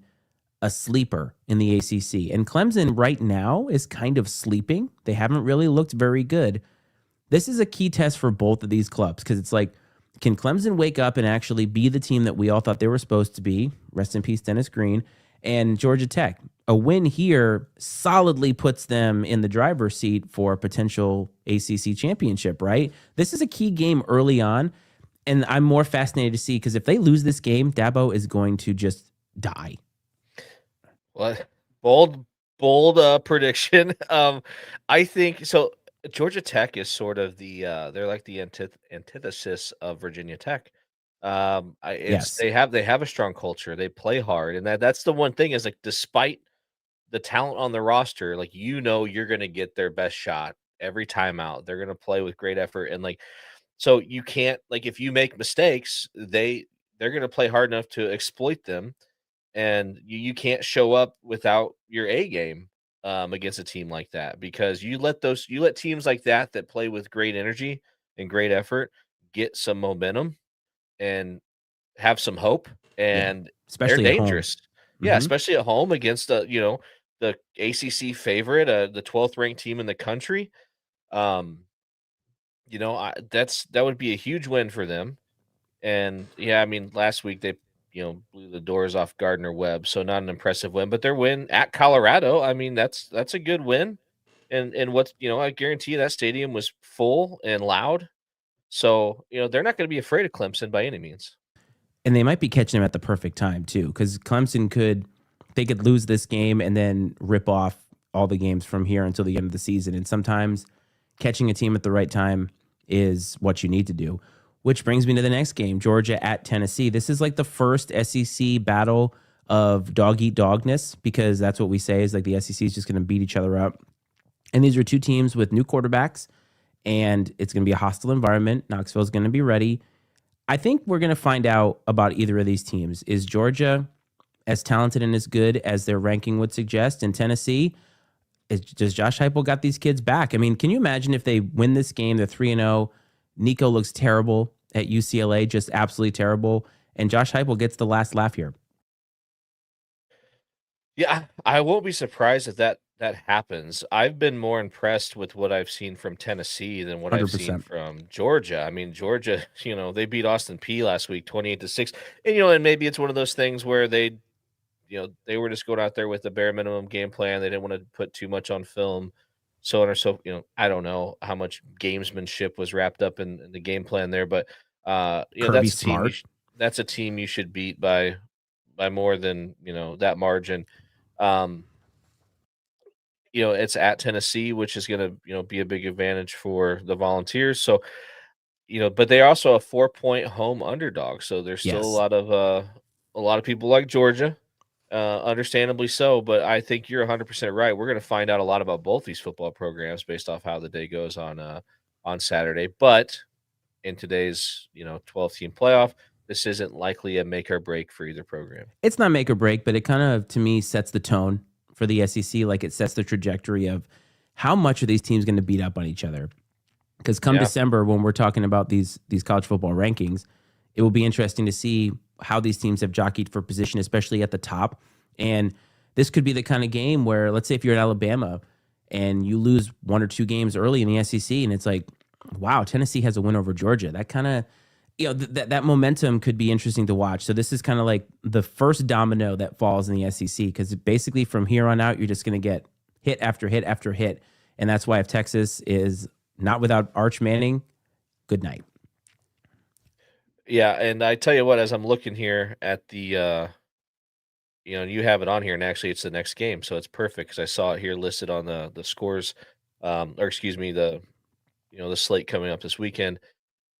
a sleeper in the ACC. And Clemson right now is kind of sleeping. They haven't really looked very good. This is a key test for both of these clubs because it's like, can Clemson wake up and actually be the team that we all thought they were supposed to be? Rest in peace, Dennis Green. And Georgia Tech. A win here solidly puts them in the driver's seat for a potential ACC championship, right? This is a key game early on. And I'm more fascinated to see because if they lose this game, Dabo is going to just die. What bold prediction. I think so. Georgia Tech is sort of the they're like the antithesis of Virginia Tech. Yes. They have a strong culture. They play hard, and that's the one thing is like despite the talent on the roster, like you're going to get their best shot every time out. They're going to play with great effort, and like so you can't like if you make mistakes, they're going to play hard enough to exploit them, and you can't show up without your A game against a team like that because you let teams like that play with great energy and great effort get some momentum and have some hope, Yeah. and they're Especially at home. dangerous. Yeah, Mm-hmm. especially at home against the ACC favorite, the 12th ranked team in the country. Um, that would be a huge win for them. And yeah, I mean, last week they blew the doors off Gardner Webb, so not an impressive win, but their win at Colorado, I mean, that's a good win. And what's I guarantee you that stadium was full and loud. So, they're not going to be afraid of Clemson by any means. And they might be catching them at the perfect time too, because Clemson could lose this game and then rip off all the games from here until the end of the season. And sometimes catching a team at the right time is what you need to do. Which brings me to the next game, Georgia at Tennessee. This is like the first SEC battle of dog eat dogness because that's what we say is like the SEC is just going to beat each other up. And these are two teams with new quarterbacks, and it's going to be a hostile environment. Knoxville's going to be ready. I think we're going to find out about either of these teams. Is Georgia as talented and as good as their ranking would suggest? In Tennessee, does Josh Heupel got these kids back? I mean, can you imagine if they win this game, they're 3-0, Nico looks terrible at UCLA, just absolutely terrible, and Josh Heupel gets the last laugh here? Yeah, I won't be surprised if that happens. I've been more impressed with what I've seen from Tennessee than what I've seen 100%. from Georgia. I mean, Georgia, they beat Austin P last week 28-6. And maybe it's one of those things where they were just going out there with the bare minimum game plan. They didn't want to put too much on film, so on or so. I don't know how much gamesmanship was wrapped up in the game plan there, but Kirby Smart. that's a team you should beat by more than that margin. Um, it's at Tennessee, which is going to be a big advantage for the Volunteers. So but they're also a 4-point home underdog. So there's still Yes. a lot of people like Georgia. Understandably so, but I think you're 100% right. We're going to find out a lot about both these football programs based off how the day goes on Saturday. But in today's 12-team playoff, this isn't likely a make or break for either program. It's not make or break, but it kind of, to me, sets the tone for the SEC. Like it sets the trajectory of how much are these teams going to beat up on each other. Because come December, when we're talking about these college football rankings, it will be interesting to see how these teams have jockeyed for position, especially at the top. And this could be the kind of game where, let's say if you're at Alabama and you lose one or two games early in the SEC, and it's like, wow, Tennessee has a win over Georgia. That kind of, that momentum could be interesting to watch. So this is kind of like the first domino that falls in the SEC, because basically from here on out, you're just going to get hit after hit after hit. And that's why if Texas is not without Arch Manning, good night. Yeah, and I tell you what, as I'm looking here at the, you have it on here, and actually it's the next game, so it's perfect because I saw it here listed on the scores, or excuse me, the slate coming up this weekend.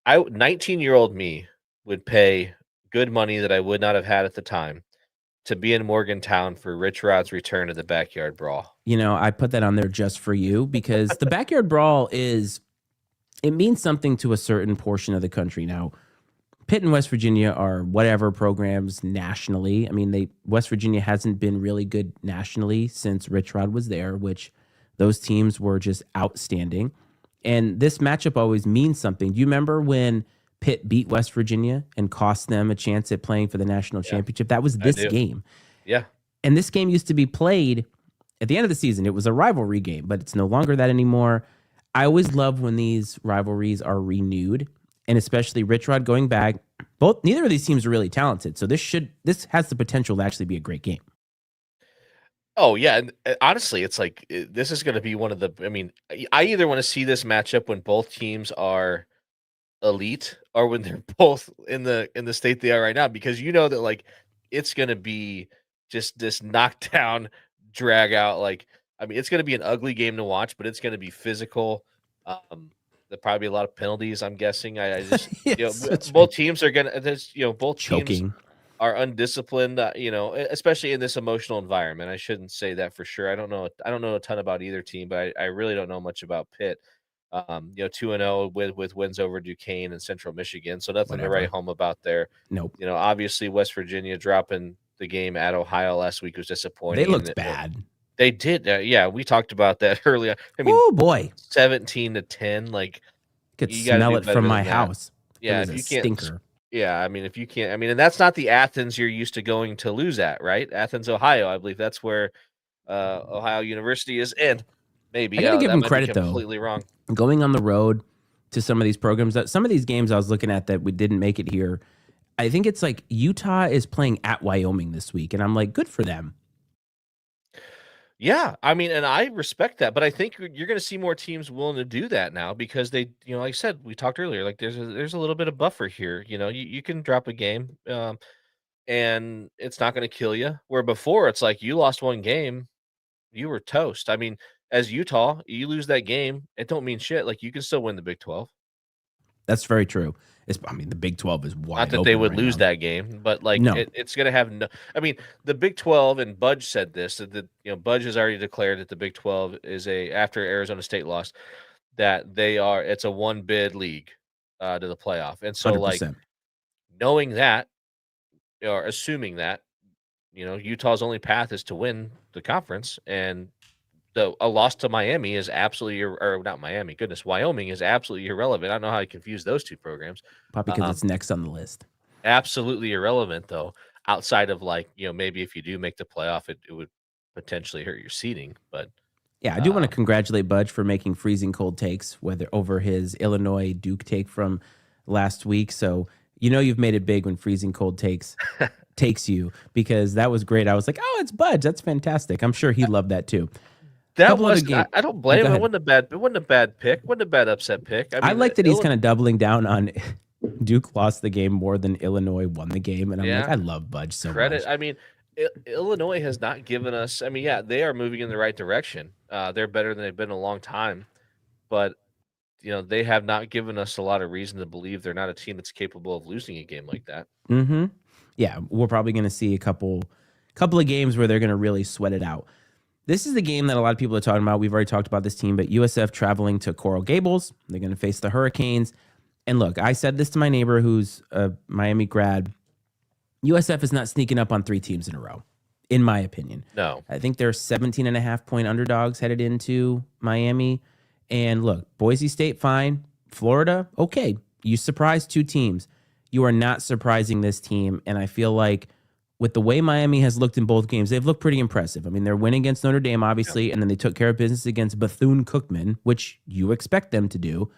19-year-old me would pay good money that I would not have had at the time to be in Morgantown for Rich Rod's return to the backyard brawl. I put that on there just for you because the backyard brawl it means something to a certain portion of the country. Now, Pitt and West Virginia are whatever programs nationally. I mean, West Virginia hasn't been really good nationally since Rich Rod was there, which those teams were just outstanding. And this matchup always means something. Do you remember when Pitt beat West Virginia and cost them a chance at playing for the national championship? That was this game. Yeah. And this game used to be played at the end of the season. It was a rivalry game, but it's no longer that anymore. I always love when these rivalries are renewed, and especially Rich Rod going back. Neither of these teams are really talented, so this has the potential to actually be a great game. Oh yeah, and honestly, it's like this is going to be one of the. I mean, I either want to see this matchup when both teams are elite or when they're both in the state they are right now, because that like it's going to be just this knockdown drag out. Like, I mean, it's going to be an ugly game to watch, but it's going to be physical. There'll probably be a lot of penalties, I'm guessing. I just both teams are going to both choking. Teams are undisciplined, especially in this emotional environment. I shouldn't say that for sure. I don't know a ton about either team, but I really don't know much about Pitt. 2-0 with wins over Duquesne and Central Michigan, so nothing to write home about there. Nope. Obviously West Virginia dropping the game at Ohio last week was disappointing. They looked bad. They did. Yeah, we talked about that earlier. I mean, oh boy, 17-10. Like, could smell it from my house. Yeah, if you can't. Stinker. Yeah, I mean, if you can't, I mean, and that's not the Athens you're used to going to lose at, right? Athens, Ohio. I believe that's where Ohio University is in. Maybe I gotta give them credit completely wrong. Going on the road to some of these programs, that some of these games I was looking at that we didn't make it here. I think it's like Utah is playing at Wyoming this week, and I'm like, good for them. Yeah, I mean, and I respect that, but I think you're going to see more teams willing to do that now because they, like I said, we talked earlier, like there's a little bit of buffer here. You can drop a game, and it's not going to kill you. Where before it's like you lost one game, you were toast. I mean, as Utah, you lose that game, it don't mean shit. Like, you can still win the Big 12. That's very true. The Big 12 is wide. Not that they would lose that game, but like no. It's going to have no. I mean, the Big 12, and Budge said this, that Budge has already declared that the Big 12 is after Arizona State lost, that it's a one bid league to the playoff, and so 100%. like knowing that or assuming that Utah's only path is to win the conference, and a loss to Miami is absolutely, or not Miami, goodness, Wyoming is absolutely irrelevant. I don't know how I confuse those two programs. Probably because it's next on the list. Absolutely irrelevant, though, outside of like, maybe if you do make the playoff, it would potentially hurt your seeding. But yeah, I do want to congratulate Budge for making freezing cold takes, whether over his Illinois Duke take from last week. So, you've made it big when freezing cold takes you, because that was great. I was like, oh, it's Budge. That's fantastic. I'm sure he loved that too. That was. I don't blame him. It wasn't a bad pick. It wasn't a bad upset pick. I like that he's kind of doubling down on Duke lost the game more than Illinois won the game, and I'm like, I love Budge so much. I mean, Illinois has not given us. I mean, yeah, they are moving in the right direction. They're better than they've been in a long time, but they have not given us a lot of reason to believe they're not a team that's capable of losing a game like that. Mm-hmm. Yeah, we're probably going to see a couple of games where they're going to really sweat it out. This is the game that a lot of people are talking about. We've already talked about this team, but USF traveling to Coral Gables. They're going to face the Hurricanes. And look, I said this to my neighbor who's a Miami grad. USF is not sneaking up on 3 teams in a row, in my opinion. No. I think they're 17.5-point underdogs headed into Miami. And look, Boise State, fine. Florida, okay. You surprised 2 teams. You are not surprising this team. And I feel like with the way Miami has looked in both games, they've looked pretty impressive. I mean, they're winning against Notre Dame, obviously, and then they took care of business against Bethune-Cookman, which you expect them to do.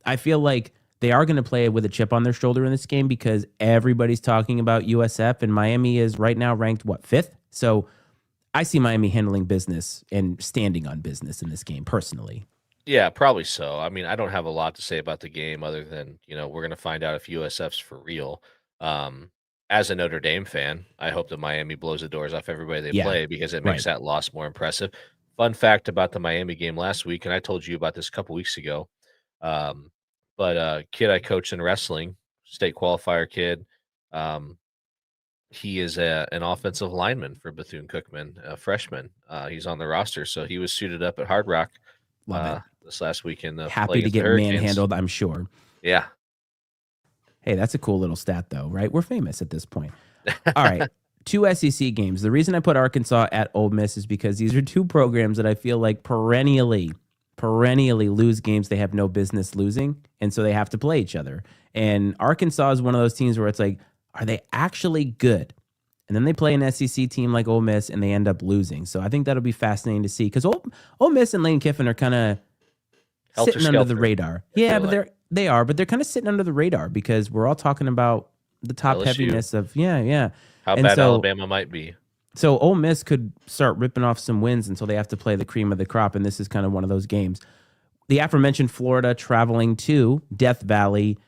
I feel like they are going to play with a chip on their shoulder in this game because everybody's talking about USF, and Miami is right now ranked, 5th? So I see Miami handling business and standing on business in this game, personally. Yeah, probably so. I mean, I don't have a lot to say about the game other than, we're going to find out if USF's for real. As a Notre Dame fan, I hope that Miami blows the doors off everybody they play because it makes that loss more impressive. Fun fact about the Miami game last week, and I told you about this a couple weeks ago, but kid I coached in wrestling, state qualifier kid, he is an offensive lineman for Bethune-Cookman, a freshman. He's on the roster, so he was suited up at Hard Rock Love it. this last weekend to play Happy to against the get Hurricanes. manhandled, I'm sure. Yeah. Hey, that's a cool little stat, though, right? We're famous at this point. All right. 2 SEC games. The reason I put Arkansas at Ole Miss is because these are 2 programs that I feel like perennially lose games they have no business losing. And so they have to play each other. And Arkansas is one of those teams where it's like, are they actually good? And then they play an SEC team like Ole Miss and they end up losing. So I think that'll be fascinating to see because Ole Miss and Lane Kiffin are kind of sitting under the radar. Yeah, but they're kind of sitting under the radar because we're all talking about the top LSU. heaviness of How bad Alabama might be. So Ole Miss could start ripping off some wins until they have to play the cream of the crop, and this is kind of one of those games. The aforementioned Florida traveling to Death Valley.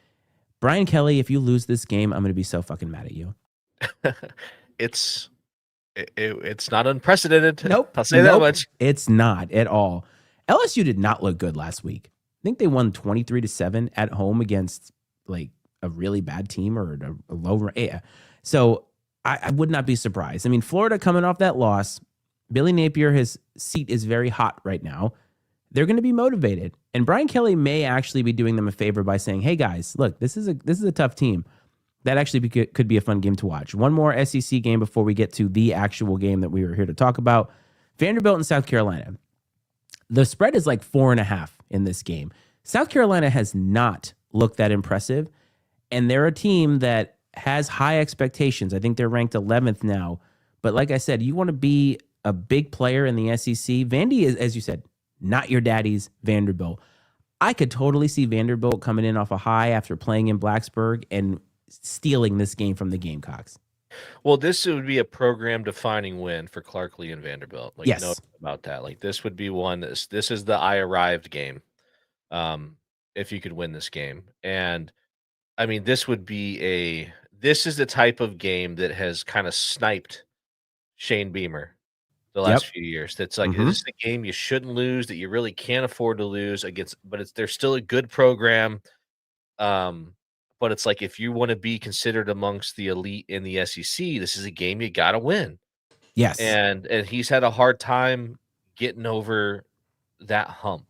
Brian Kelly, if you lose this game, I'm going to be so fucking mad at you. It's not unprecedented. Nope. I'll say that much. It's not at all. LSU did not look good last week. I think they won 23-7 at home against like a really bad team or a low. Yeah. So I would not be surprised. I mean, Florida coming off that loss, Billy Napier, his seat is very hot right now. They're going to be motivated. And Brian Kelly may actually be doing them a favor by saying, hey guys, look, this is a tough team. That actually could be a fun game to watch. One more SEC game before we get to the actual game that we were here to talk about. Vanderbilt and South Carolina. The spread is like 4.5 in this game. South Carolina has not looked that impressive. And they're a team that has high expectations. I think they're ranked 11th now. But like I said, you want to be a big player in the SEC. Vandy is, as you said, not your daddy's Vanderbilt. I could totally see Vanderbilt coming in off a high after playing in Blacksburg and stealing this game from the Gamecocks. Well, this would be a program-defining win for Clark Lee and Vanderbilt. Like, yes. No about that. Like, this would be one. This is the I arrived game. If you could win this game, and I mean, this is the type of game that has kind of sniped Shane Beamer the last few years. That's like, this is the game you shouldn't lose, that you really can't afford to lose against, but they're still a good program. But it's like, if you want to be considered amongst the elite in the SEC, this is a game you got to win. Yes. And he's had a hard time getting over that hump.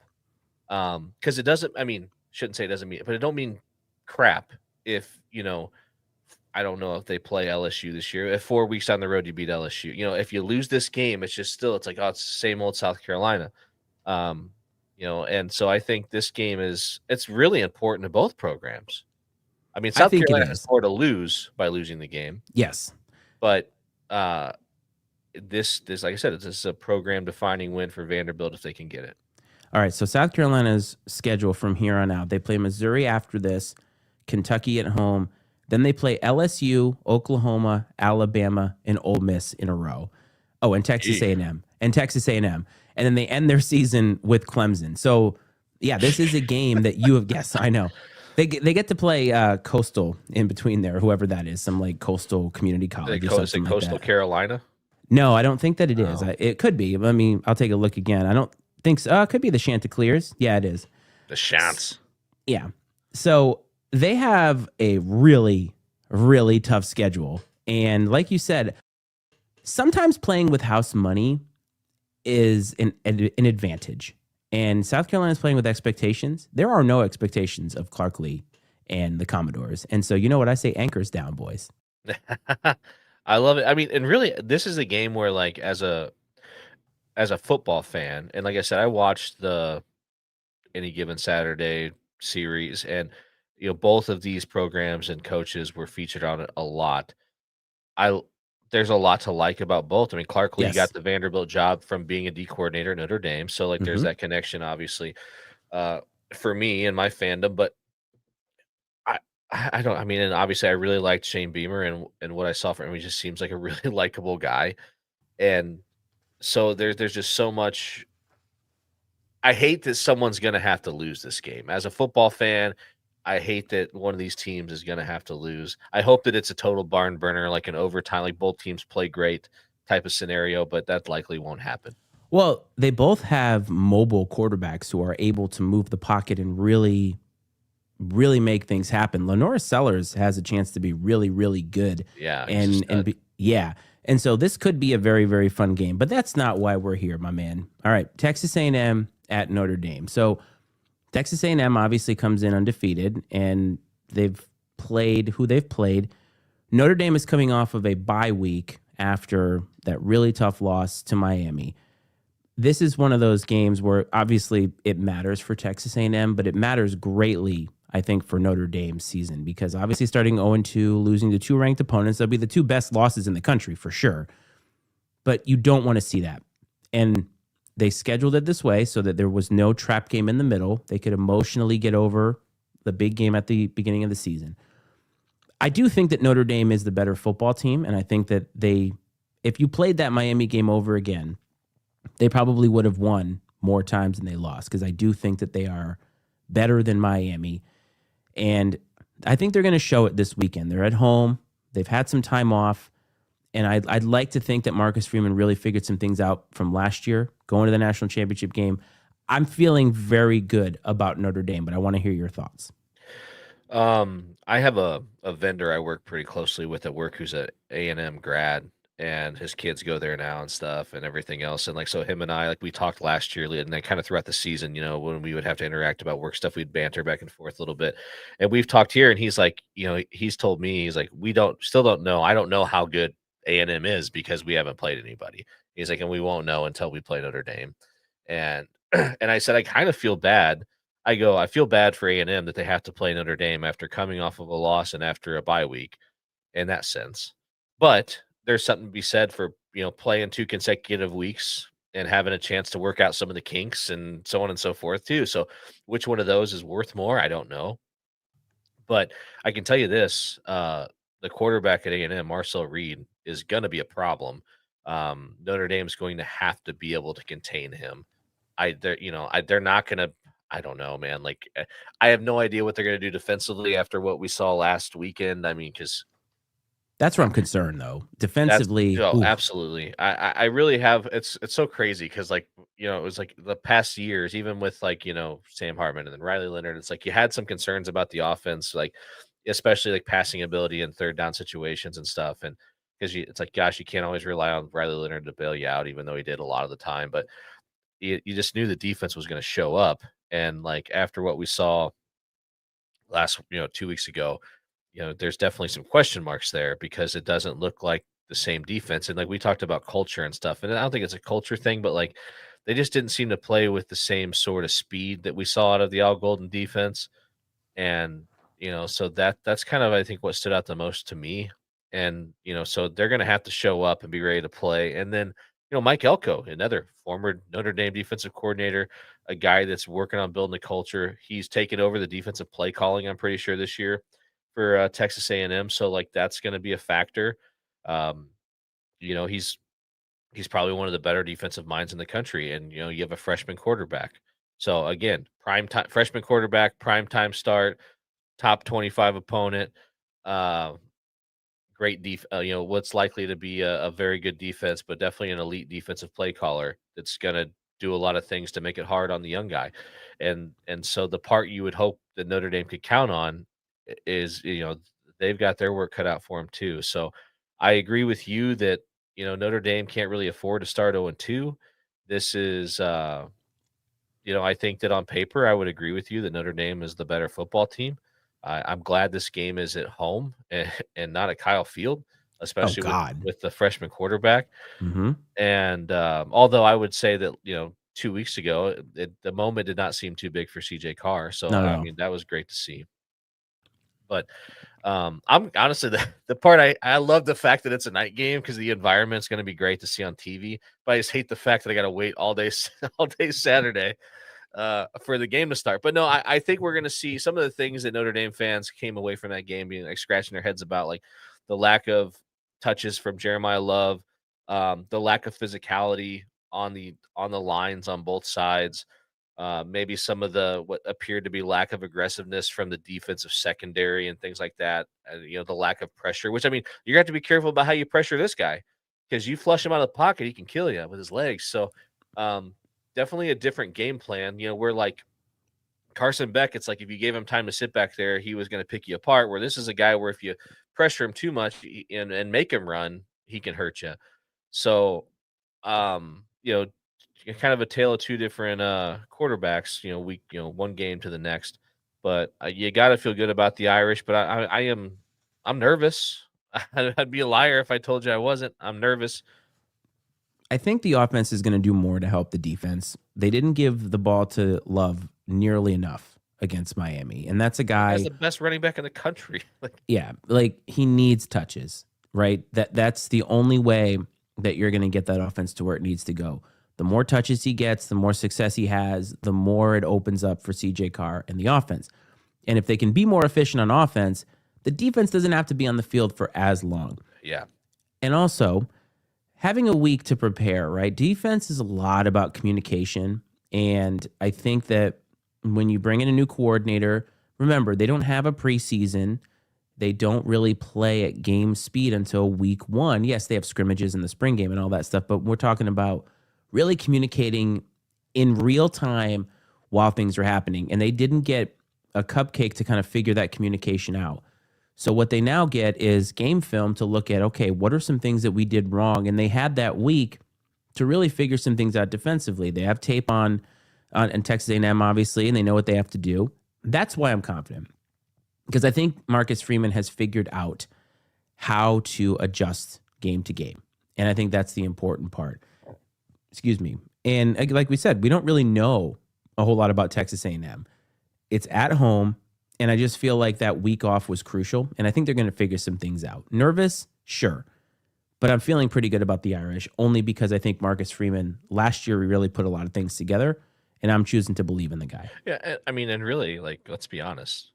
Because it doesn't, I mean, shouldn't say it doesn't mean, but it don't mean crap if, I don't know if they play LSU this year. If 4 weeks on the road you beat LSU, if you lose this game, it's just still, it's like, oh, it's the same old South Carolina. And so I think this game it's really important to both programs. I mean, South Carolina has more to lose by losing the game. Yes. But this, like I said, it's a program defining win for Vanderbilt if they can get it. All right, so South Carolina's schedule from here on out, they play Missouri after this, Kentucky at home. Then they play LSU, Oklahoma, Alabama, and Ole Miss in a row. Oh, and Texas A&M. And then they end their season with Clemson. So, yeah, this is a game that you have guessed. I know. They get to play Coastal in between there, whoever that is, some like Coastal Community College or something like Coastal that. Carolina? No, I don't think that it is. It could be. I mean, I'll take a look again. I don't think so. It could be the Chanticleers. Yeah, it is. The Chants. Yeah. So they have a really, really tough schedule. And like you said, sometimes playing with house money is an advantage. And South Carolina is playing with expectations. There are no expectations of Clark Lee and the Commodores. And so, you know what I say? Anchors down, boys. I love it. I mean, and really, this is a game where, like, as a football fan, and like I said, I watched the Any Given Saturday series, and both of these programs and coaches were featured on it a lot. There's a lot to like about both. I mean, Clark Lee got the Vanderbilt job from being a D coordinator at Notre Dame, so like there's that connection, obviously, for me and my fandom. But I don't. I mean, and obviously, I really liked Shane Beamer and what I saw from him. He just seems like a really likable guy, and so there's just so much. I hate that someone's going to have to lose this game. As a football fan, I hate that one of these teams is going to have to lose. I hope that it's a total barn burner, like an overtime, like both teams play great type of scenario, but that likely won't happen. Well, they both have mobile quarterbacks who are able to move the pocket and really really make things happen. Lenora Sellers has a chance to be really, really good. Yeah, he's a stud. Yeah. And so this could be a very, very fun game, but that's not why we're here, my man. All right, Texas A&M at Notre Dame. So Texas A&M obviously comes in undefeated, and they've played who they've played. Notre Dame is coming off of a bye week after that really tough loss to Miami. This is one of those games where obviously it matters for Texas A&M, but it matters greatly, I think, for Notre Dame's season, because obviously starting 0-2, losing to two ranked opponents, they'll be the two best losses in the country for sure. But you don't want to see that. And they scheduled it this way so that there was no trap game in the middle. They could emotionally get over the big game at the beginning of the season. I do think that Notre Dame is the better football team, and I think that if you played that Miami game over again, they probably would have won more times than they lost, because I do think that they are better than Miami. And I think they're going to show it this weekend. They're at home. They've had some time off. And I'd like to think that Marcus Freeman really figured some things out from last year, going to the national championship game. I'm feeling very good about Notre Dame, but I want to hear your thoughts. I have a vendor I work pretty closely with at work who's a A&M grad, and his kids go there now and stuff and everything else. And like, so him and I, like, we talked last year and then kind of throughout the season, when we would have to interact about work stuff, we'd banter back and forth a little bit. And we've talked here, and he's like, he's told me, he's like, still don't know. I don't know how good A&M is because we haven't played anybody. He's like, and we won't know until we play Notre Dame. And, and I said, I kind of feel bad. I feel bad for A&M that they have to play Notre Dame after coming off of a loss and after a bye week in that sense. But there's something to be said for, playing 2 consecutive weeks and having a chance to work out some of the kinks and so on and so forth too. So which one of those is worth more? I don't know. But I can tell you this, the quarterback at A&M, Marcel Reed, is going to be a problem. Notre Dame's going to have to be able to contain him. They're not going to. I don't know, man. Like, I have no idea what they're going to do defensively after what we saw last weekend. I mean, because That's where I'm concerned, though. that's Defensively, oof. absolutely. I really have. It's so crazy because, like, it was like the past years, even with, like, Sam Hartman and then Riley Leonard. It's like you had some concerns about the offense, like especially like passing ability and third down situations and stuff, and because it's like, gosh, you can't always rely on Riley Leonard to bail you out, even though he did a lot of the time, but you just knew the defense was going to show up. And like after what we saw last, 2 weeks ago, there's definitely some question marks there because it doesn't look like the same defense. And like we talked about culture and stuff, and I don't think it's a culture thing, but like they just didn't seem to play with the same sort of speed that we saw out of the All Golden defense. And so that's kind of, I think, what stood out the most to me. And so they're going to have to show up and be ready to play. And then Mike Elko, another former Notre Dame defensive coordinator, a guy that's working on building the culture. He's taken over the defensive play calling, I'm pretty sure, this year for Texas A&M. So like that's going to be a factor. Um, he's probably one of the better defensive minds in the country, and you have a freshman quarterback. So again, prime time freshman quarterback, prime time start, top 25 opponent, uh, great what's likely to be a very good defense, but definitely an elite defensive play caller that's going to do a lot of things to make it hard on the young guy. And so the part you would hope that Notre Dame could count on is, they've got their work cut out for them too. So I agree with you that, Notre Dame can't really afford to start 0-2. This is, I think that on paper, I would agree with you that Notre Dame is the better football team. I'm glad this game is at home and not at Kyle Field, Oh, especially with God. the freshman quarterback. Mm-hmm. And although I would say that 2 weeks ago, the moment did not seem too big for CJ Carr, so Not at I all. mean that was great to see. But I'm honestly the part I love the fact that it's a night game because the environment's going to be great to see on TV. But I just hate the fact that I got to wait all day all day Saturday for the game to start. But no, I think we're going to see some of the things that Notre Dame fans came away from that game being like scratching their heads about, like the lack of touches from Jeremiah Love, the lack of physicality on the lines on both sides. Maybe some of the what appeared to be lack of aggressiveness from the defensive secondary and things like that. The lack of pressure, which I mean, you have to be careful about how you pressure this guy because you flush him out of the pocket, he can kill you with his legs. So definitely a different game plan. We're like Carson Beck, it's like if you gave him time to sit back there, he was going to pick you apart. Where this is a guy where if you pressure him too much and make him run, he can hurt you. So, kind of a tale of two different quarterbacks. One game to the next. But you got to feel good about the Irish. But I'm nervous. I'd be a liar if I told you I wasn't. I'm nervous. I think the offense is going to do more to help the defense. They didn't give the ball to Love nearly enough against Miami. And that's a guy. That's the best running back in the country. Yeah, like he needs touches, right? That's the only way that you're going to get that offense to where it needs to go. The more touches he gets, the more success he has, the more it opens up for CJ Carr and the offense. And if they can be more efficient on offense, the defense doesn't have to be on the field for as long. Yeah. And also, having a week to prepare, right? Defense is a lot about communication. And I think that when you bring in a new coordinator, remember, they don't have a preseason. They don't really play at game speed until week 1. Yes, they have scrimmages in the spring game and all that stuff, but we're talking about really communicating in real time while things are happening. And they didn't get a cupcake to kind of figure that communication out. So what they now get is game film to look at, okay, what are some things that we did wrong? And they had that week to really figure some things out defensively. They have tape on Texas A&M, obviously, and they know what they have to do. That's why I'm confident, because I think Marcus Freeman has figured out how to adjust game to game. And I think that's the important part. Excuse me. And like we said, we don't really know a whole lot about Texas A&M. It's at home, and I just feel like that week off was crucial, and I think they're going to figure some things out. Nervous? Sure. But I'm feeling pretty good about the Irish, only because I think Marcus Freeman, last year, we really put a lot of things together, and I'm choosing to believe in the guy. Yeah, I mean, and really, let's be honest.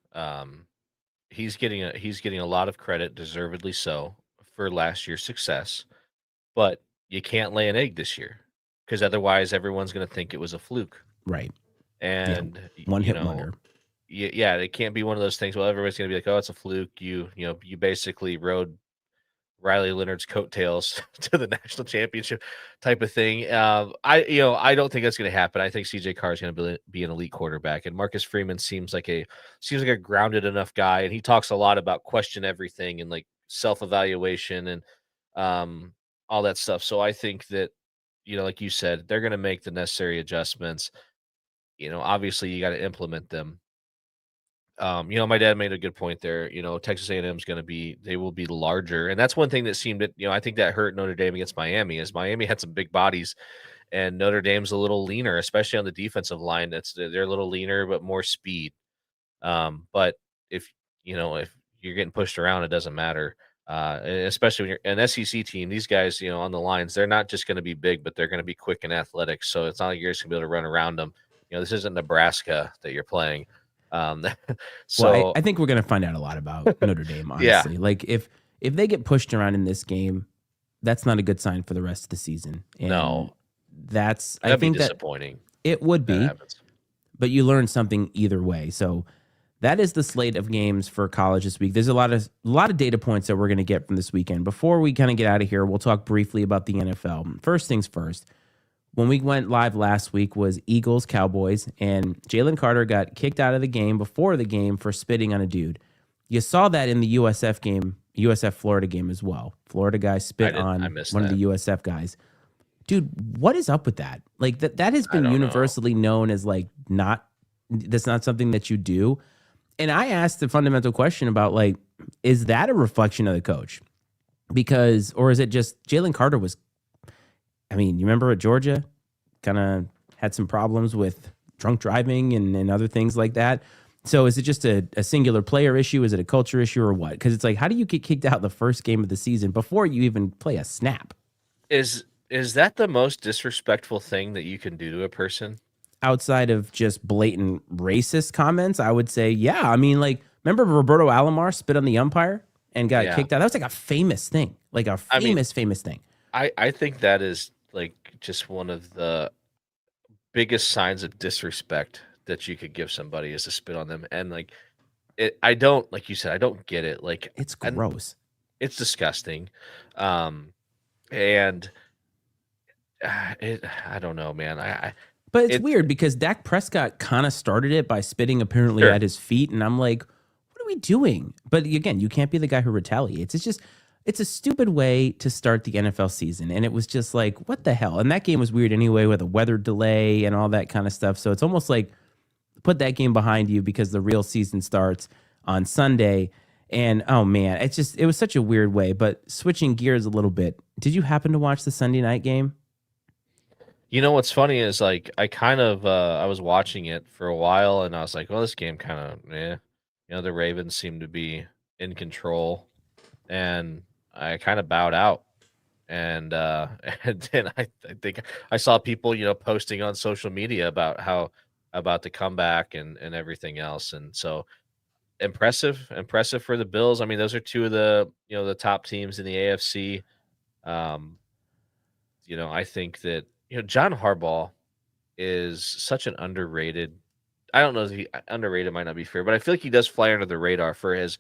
He's getting a lot of credit, deservedly so, for last year's success. But you can't lay an egg this year, because otherwise everyone's going to think it was a fluke. Right. And one hit wonder. Yeah, it can't be one of those things. Well, everybody's going to be like, "Oh, it's a fluke." You basically rode Riley Leonard's coattails to the national championship, type of thing. I don't think that's going to happen. I think CJ Carr is going to be an elite quarterback, and Marcus Freeman seems like a grounded enough guy, and he talks a lot about question everything and like self-evaluation and all that stuff. So I think that, like you said, they're going to make the necessary adjustments. Obviously you got to implement them. My dad made a good point there. Texas A&M is they will be larger. And that's one thing that seemed that, I think that hurt Notre Dame against Miami, is Miami had some big bodies and Notre Dame's a little leaner, especially on the defensive line. They're a little leaner, but more speed. But if you're getting pushed around, it doesn't matter. Especially when you're an SEC team, these guys, on the lines, they're not just going to be big, but they're going to be quick and athletic. So it's not like you're just going to be able to run around them. This isn't Nebraska that you're playing. So well, I think we're going to find out a lot about Notre Dame, honestly. Yeah. Like if they get pushed around in this game, that's not a good sign for the rest of the season. And no, I think disappointing. It would be, but you learn something either way. So that is the slate of games for college this week. There's a lot of data points that we're going to get from this weekend. Before we kind of get out of here, we'll talk briefly about the NFL. First things first. When we went live last week was Eagles-Cowboys, and Jalen Carter got kicked out of the game before the game for spitting on a dude. You saw that in the USF game, USF-Florida game as well. Florida guy spit on one of the USF guys. Dude, what is up with that? Like that has been universally known as that's not something that you do. And I asked the fundamental question about is that a reflection of the coach? Or is it just Jalen Carter you remember at Georgia, kind of had some problems with drunk driving and other things like that. So is it just a singular player issue? Is it a culture issue or what? Because it's like, how do you get kicked out the first game of the season before you even play a snap? Is that the most disrespectful thing that you can do to a person? Outside of just blatant racist comments, I would say, yeah. Remember Roberto Alomar spit on the umpire and got kicked out? That was like a famous thing, famous thing. I think that is just one of the biggest signs of disrespect that you could give somebody is to spit on them. And I don't, like you said, I don't get it. It's gross. It's disgusting. I don't know, man. But it's weird because Dak Prescott kind of started it by spitting apparently at his feet. And I'm like, what are we doing? But again, you can't be the guy who retaliates. It's a stupid way to start the NFL season. And it was just like, what the hell? And that game was weird anyway with a weather delay and all that kind of stuff. So it's almost like put that game behind you because the real season starts on Sunday. And oh man, it was such a weird way. But switching gears a little bit, did you happen to watch the Sunday night game? You know what's funny is like I kind of I was watching it for a while and I was like, well, this game kind of the Ravens seem to be in control, and I kind of bowed out. And and then I think I saw people posting on social media about the comeback and everything else, and so impressive for the Bills. I mean, those are two of the top teams in the AFC. Um, I think that John Harbaugh is such an underrated. I don't know if underrated might not be fair, but I feel like he does fly under the radar for as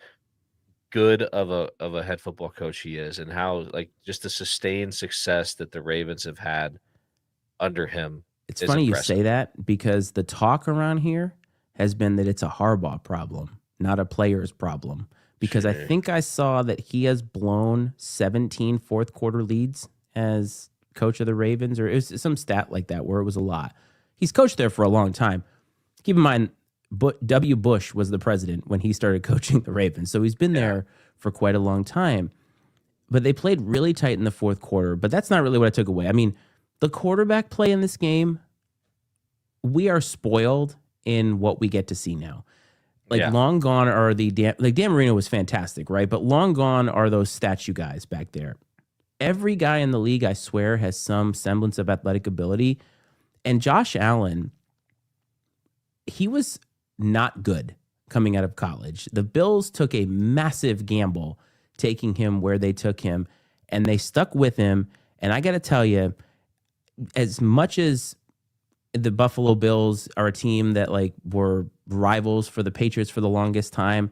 good of a head football coach he is, and how like just the sustained success that the Ravens have had under him. It's funny impressive. You say that because the talk around here has been that it's a Harbaugh problem, not a player's problem. Because I think I saw that he has blown 17 fourth quarter leads as coach of the Ravens, or it was some stat like that where it was a lot. He's coached there for a long time. Keep in mind, W. Bush was the president when he started coaching the Ravens. So he's been there for quite a long time. But they played really tight in the fourth quarter. But that's not really what I took away. I mean, the quarterback play in this game, we are spoiled in what we get to see now. Like long gone are Dan Marino was fantastic, right? But long gone are those statue guys back there. Every guy in the league, I swear, has some semblance of athletic ability. And Josh Allen, he was not good coming out of college. The Bills took a massive gamble taking him where they took him, and they stuck with him. And I got to tell you, as much as the Buffalo Bills are a team that like were rivals for the Patriots for the longest time,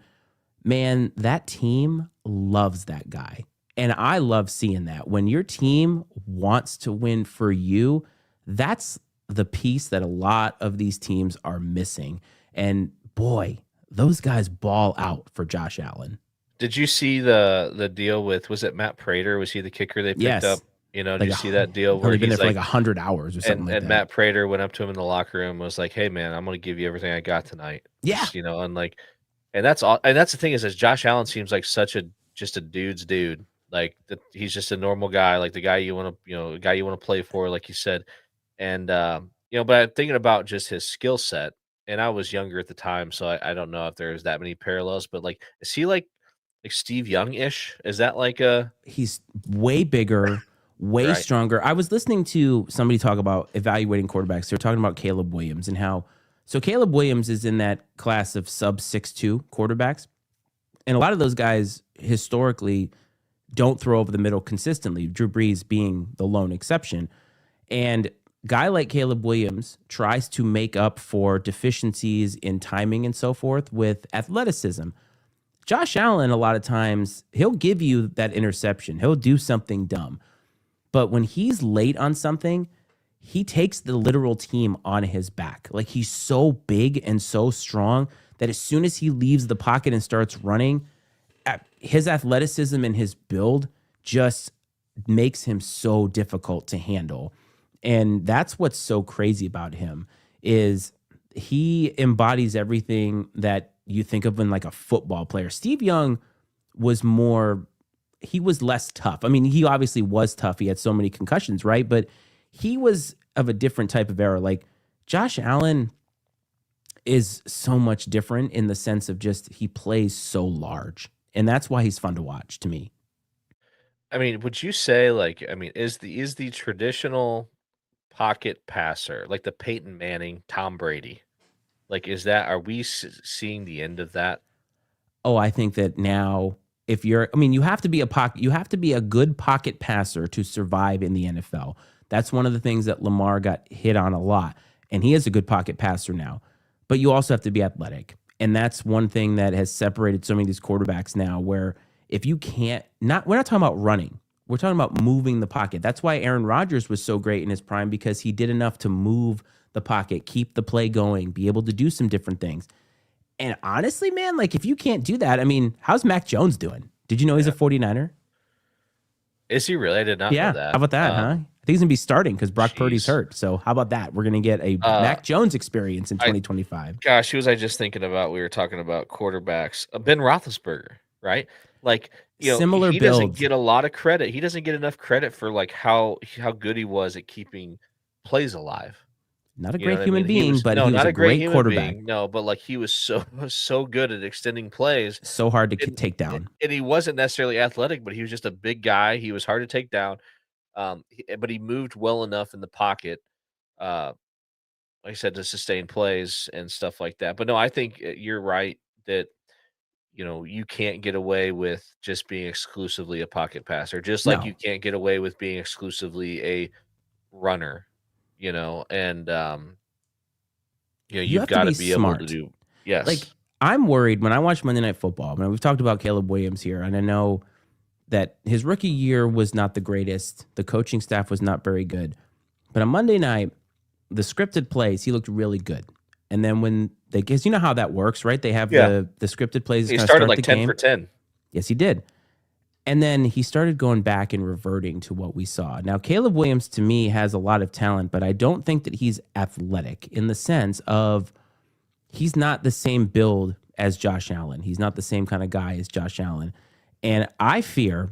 man, that team loves that guy. And I love seeing that. When your team wants to win for you, that's the piece that a lot of these teams are missing. And boy, those guys ball out for Josh Allen. Did you see the deal with, was it Matt Prater? Was he the kicker they picked up? Did you see that deal where he's been there for like 100 hours or something like that? And Matt Prater went up to him in the locker room and was like, "Hey man, I'm going to give you everything I got tonight." Yeah. Just, and like, and that's all. And that's the thing is Josh Allen seems like just a dude's dude. Like he's just a normal guy, like the guy you want to play for, like you said. And but I'm thinking about just his skill set, and I was younger at the time, so I don't know if there's that many parallels. But like, is he like Steve Young-ish? Is that like he's way bigger, way stronger. I was listening to somebody talk about evaluating quarterbacks. They're talking about Caleb Williams and how Caleb Williams is in that class of sub 6'2" quarterbacks. And a lot of those guys historically don't throw over the middle consistently, Drew Brees being the lone exception. And guy like Caleb Williams tries to make up for deficiencies in timing and so forth with athleticism. Josh Allen, a lot of times, he'll give you that interception. He'll do something dumb. But when he's late on something, he takes the literal team on his back. Like he's so big and so strong that as soon as he leaves the pocket and starts running, his athleticism and his build just makes him so difficult to handle. And that's what's so crazy about him is he embodies everything that you think of in like a football player. Steve Young was less tough. I mean, he obviously was tough. He had so many concussions, right? But he was of a different type of era. Like Josh Allen is so much different in the sense of just he plays so large. And that's why he's fun to watch to me. I mean, would you say is the traditional pocket passer like the Peyton Manning, Tom Brady? Like, are we seeing the end of that? Oh, I think that now you have to be a good pocket passer to survive in the NFL. That's one of the things that Lamar got hit on a lot. And he is a good pocket passer now. But you also have to be athletic. And that's one thing that has separated so many of these quarterbacks now where if you we're not talking about running. We're talking about moving the pocket. That's why Aaron Rodgers was so great in his prime, because he did enough to move the pocket, keep the play going, be able to do some different things. And honestly, man, like if you can't do that, I mean, how's Mac Jones doing? Did you know he's a 49er? Is he really? I did not know that. How about that, huh? I think he's going to be starting because Brock Purdy's hurt. So how about that? We're going to get a Mac Jones experience in 2025. Gosh, who was I just thinking about? We were talking about quarterbacks. Ben Roethlisberger, right? Like, Similar he build. doesn't get a lot of credit. He doesn't get enough credit for like how good he was at keeping plays alive. Not a great human being, but he was a great quarterback. No, but like he was so good at extending plays. So hard to take down. And he wasn't necessarily athletic, but he was just a big guy. He was hard to take down. But he moved well enough in the pocket, like I said, to sustain plays and stuff like that. But no, I think you're right that you can't get away with just being exclusively a pocket passer, just like you can't get away with being exclusively a runner. And you've got to be smart. able to do. Yes. Like I'm worried when I watch Monday Night Football. I mean, we've talked about Caleb Williams here, and I know that his rookie year was not the greatest. The coaching staff was not very good. But on Monday night, the scripted plays, he looked really good. And then when because you know how that works, right? They have the scripted plays. He started like 10 for 10. Yes, he did. And then he started going back and reverting to what we saw. Now, Caleb Williams, to me, has a lot of talent, but I don't think that he's athletic in the sense of he's not the same build as Josh Allen. He's not the same kind of guy as Josh Allen. And I fear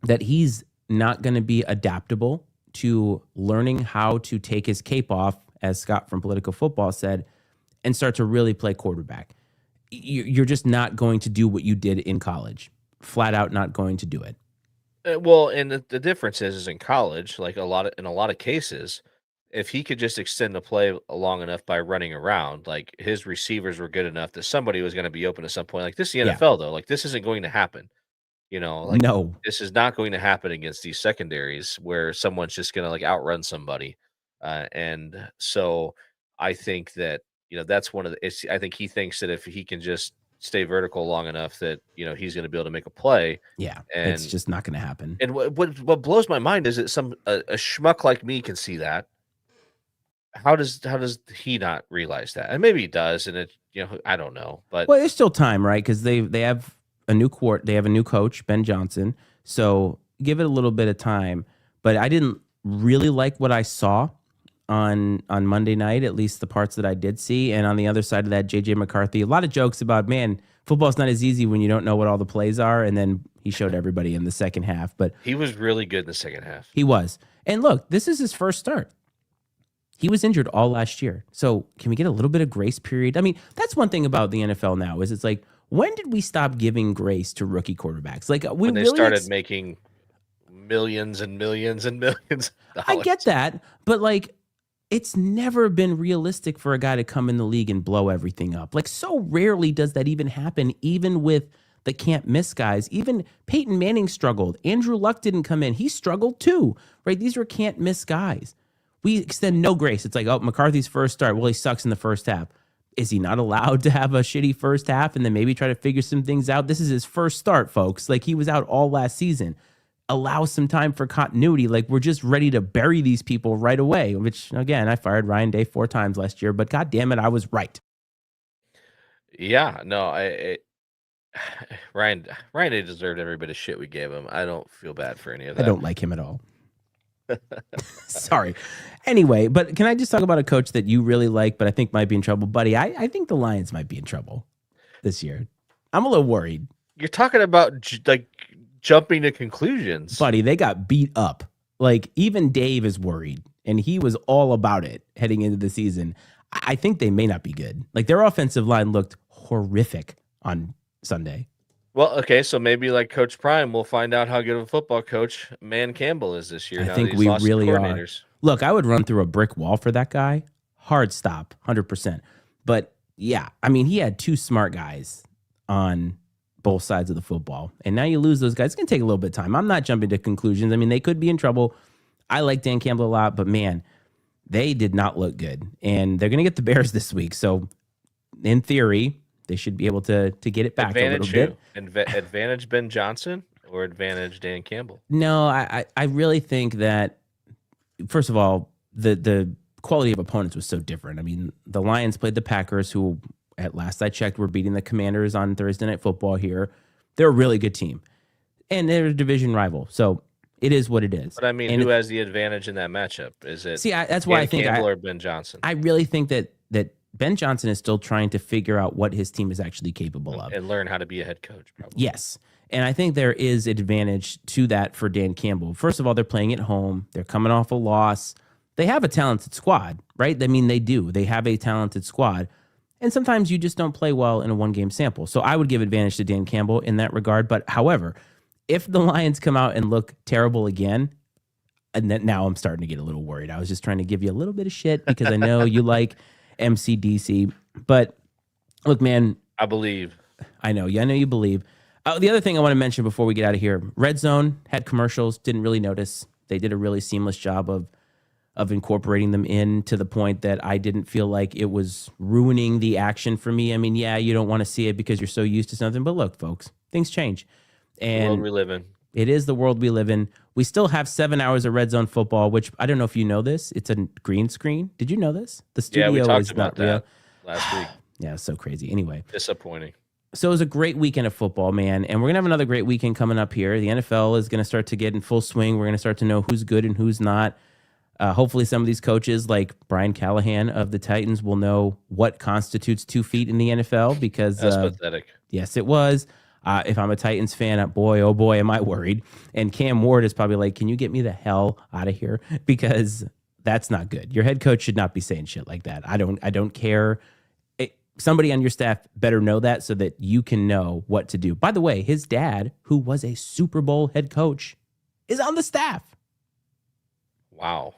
that he's not going to be adaptable to learning how to take his cape off, as Scott from Political Football said, and start to really play quarterback. You're just not going to do what you did in college. Flat out not going to do it. Well, and the difference is in college, like in a lot of cases, if he could just extend the play long enough by running around, like his receivers were good enough that somebody was going to be open at some point. Like this is the NFL though. Like this isn't going to happen. No, this is not going to happen against these secondaries where someone's just going to like outrun somebody. And so I think that, that's one of the, I think he thinks that if he can just stay vertical long enough that, he's going to be able to make a play. Yeah. And it's just not going to happen. And what blows my mind is that a schmuck like me can see that. How does he not realize that? And maybe he does. And I don't know, but there's still time, right? Cause they have a new they have a new coach, Ben Johnson. So give it a little bit of time, but I didn't really like what I saw on Monday night, at least the parts that I did see. And on the other side of that, JJ McCarthy, a lot of jokes about, man, football's not as easy when you don't know what all the plays are. And then he showed everybody in the second half, but he was really good in the second half. He was. And look, this is his first start. He was injured all last year. So can we get a little bit of grace period? I mean, that's one thing about the NFL now is it's like, when did we stop giving grace to rookie quarterbacks? Like when they started making millions and millions and millions of dollars. I get that, but like, it's never been realistic for a guy to come in the league and blow everything up. Like so rarely does that even happen, even with the can't miss guys. Even Peyton Manning struggled. Andrew Luck didn't come in. He struggled too, right? These were can't miss guys. We extend no grace. It's like, oh, McCarthy's first start. Well, he sucks in the first half. Is he not allowed to have a shitty first half and then maybe try to figure some things out? This is his first start, folks. Like he was out all last season. Allow some time for continuity. Like we're just ready to bury these people right away, which again, I fired Ryan Day 4 times last year, but God damn it, I was right. Yeah, no, Ryan Day deserved every bit of shit we gave him. I don't feel bad for any of that. I don't like him at all. Sorry. Anyway, but can I just talk about a coach that you really like, but I think might be in trouble? Buddy, I think the Lions might be in trouble this year. I'm a little worried. You're talking about like jumping to conclusions. Buddy, they got beat up. Like even Dave is worried, and he was all about it heading into the season. I think they may not be good. Like their offensive line looked horrific on Sunday. Well, okay, so maybe like Coach Prime, we'll find out how good of a football coach Man Campbell is this year. I think we really are. Look, I would run through a brick wall for that guy. Hard stop, 100%. But yeah, I mean, he had 2 smart guys on both sides of the football. And now you lose those guys. It's going to take a little bit of time. I'm not jumping to conclusions. I mean, they could be in trouble. I like Dan Campbell a lot, but man, they did not look good. And they're going to get the Bears this week. So in theory, they should be able to get it back a little bit. Advantage Ben Johnson? or advantage Dan Campbell? No, I really think that, first of all, the quality of opponents was so different. I mean, the Lions played the Packers, who at last I checked were beating the Commanders on Thursday Night Football here. They're a really good team, and they're a division rival. So it is what it is. But I mean, and who has the advantage in that matchup? Is it that's why Dan I think Campbell or Ben Johnson? I really think that Ben Johnson is still trying to figure out what his team is actually capable of and learn how to be a head coach, probably. Yes. And I think there is advantage to that for Dan Campbell. First of all, they're playing at home. They're coming off a loss. They have a talented squad, right? I mean, they do. They have a talented squad. And sometimes you just don't play well in a one-game sample. So I would give advantage to Dan Campbell in that regard. But however, if the Lions come out and look terrible again, and then now I'm starting to get a little worried. I was just trying to give you a little bit of shit because I know you like MCDC. But look, man. I believe. I know. Yeah, I know you believe. The other thing I want to mention before we get out of here, Red Zone had commercials, didn't really notice. They did a really seamless job of incorporating them in to the point that I didn't feel like it was ruining the action for me. I mean, yeah, you don't want to see it because you're so used to something, but look, folks, things change. And the world we live in. It is the world we live in. We still have 7 hours of Red Zone football, which I don't know if you know this. It's a green screen. Did you know this? The studio we talked is about not real. that last week. Yeah, it's so crazy. Anyway. Disappointing. So it was a great weekend of football, man. And we're going to have another great weekend coming up here. The NFL is going to start to get in full swing. We're going to start to know who's good and who's not. Hopefully some of these coaches like Brian Callahan of the Titans will know what constitutes 2 feet in the NFL because that's pathetic. Yes, it was. If I'm a Titans fan, boy, oh boy, am I worried. And Cam Ward is probably like, can you get me the hell out of here? Because that's not good. Your head coach should not be saying shit like that. I don't care. Somebody on your staff better know that so that you can know what to do. By the way, his dad, who was a Super Bowl head coach, is on the staff. Wow.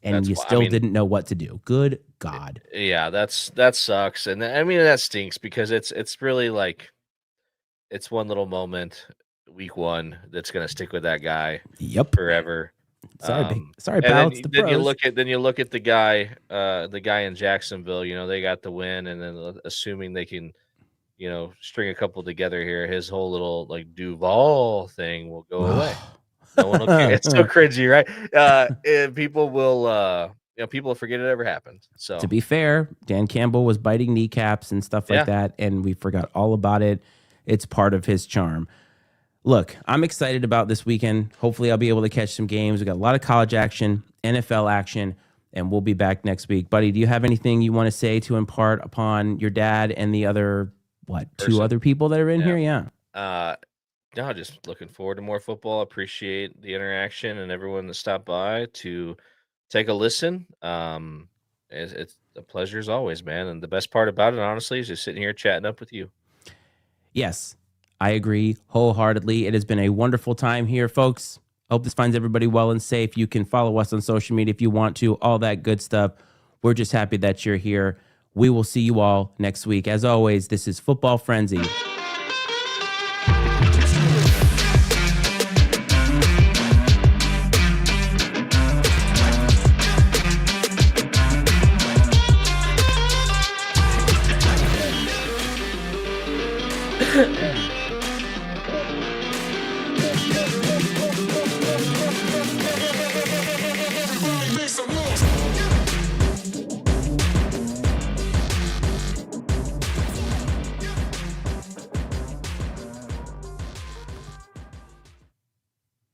And you still didn't know what to do. Good God. Yeah, that sucks. And I mean, that stinks because it's really like, it's one little moment, week 1, that's going to stick with that guy forever. Sorry, pal. Then you look at the guy in Jacksonville. You know, they got the win, and then assuming they can, you know, string a couple together here, his whole little like Duval thing will go away. No one will care. It's so cringy, right? And people will, people forget it ever happened. So to be fair, Dan Campbell was biting kneecaps and stuff like that, and we forgot all about it. It's part of his charm. Look, I'm excited about this weekend. Hopefully, I'll be able to catch some games. We got a lot of college action, NFL action, and we'll be back next week. Buddy, do you have anything you want to say to impart upon your dad and the other, 2 other people that are in here? Yeah. No, just looking forward to more football. Appreciate the interaction and everyone that stopped by to take a listen. It's a pleasure as always, man. And the best part about it, honestly, is just sitting here chatting up with you. Yes, I agree wholeheartedly. It has been a wonderful time here, folks. Hope this finds everybody well and safe. You can follow us on social media if you want to, all that good stuff. We're just happy that you're here. We will see you all next week. As always, this is Football Frenzy.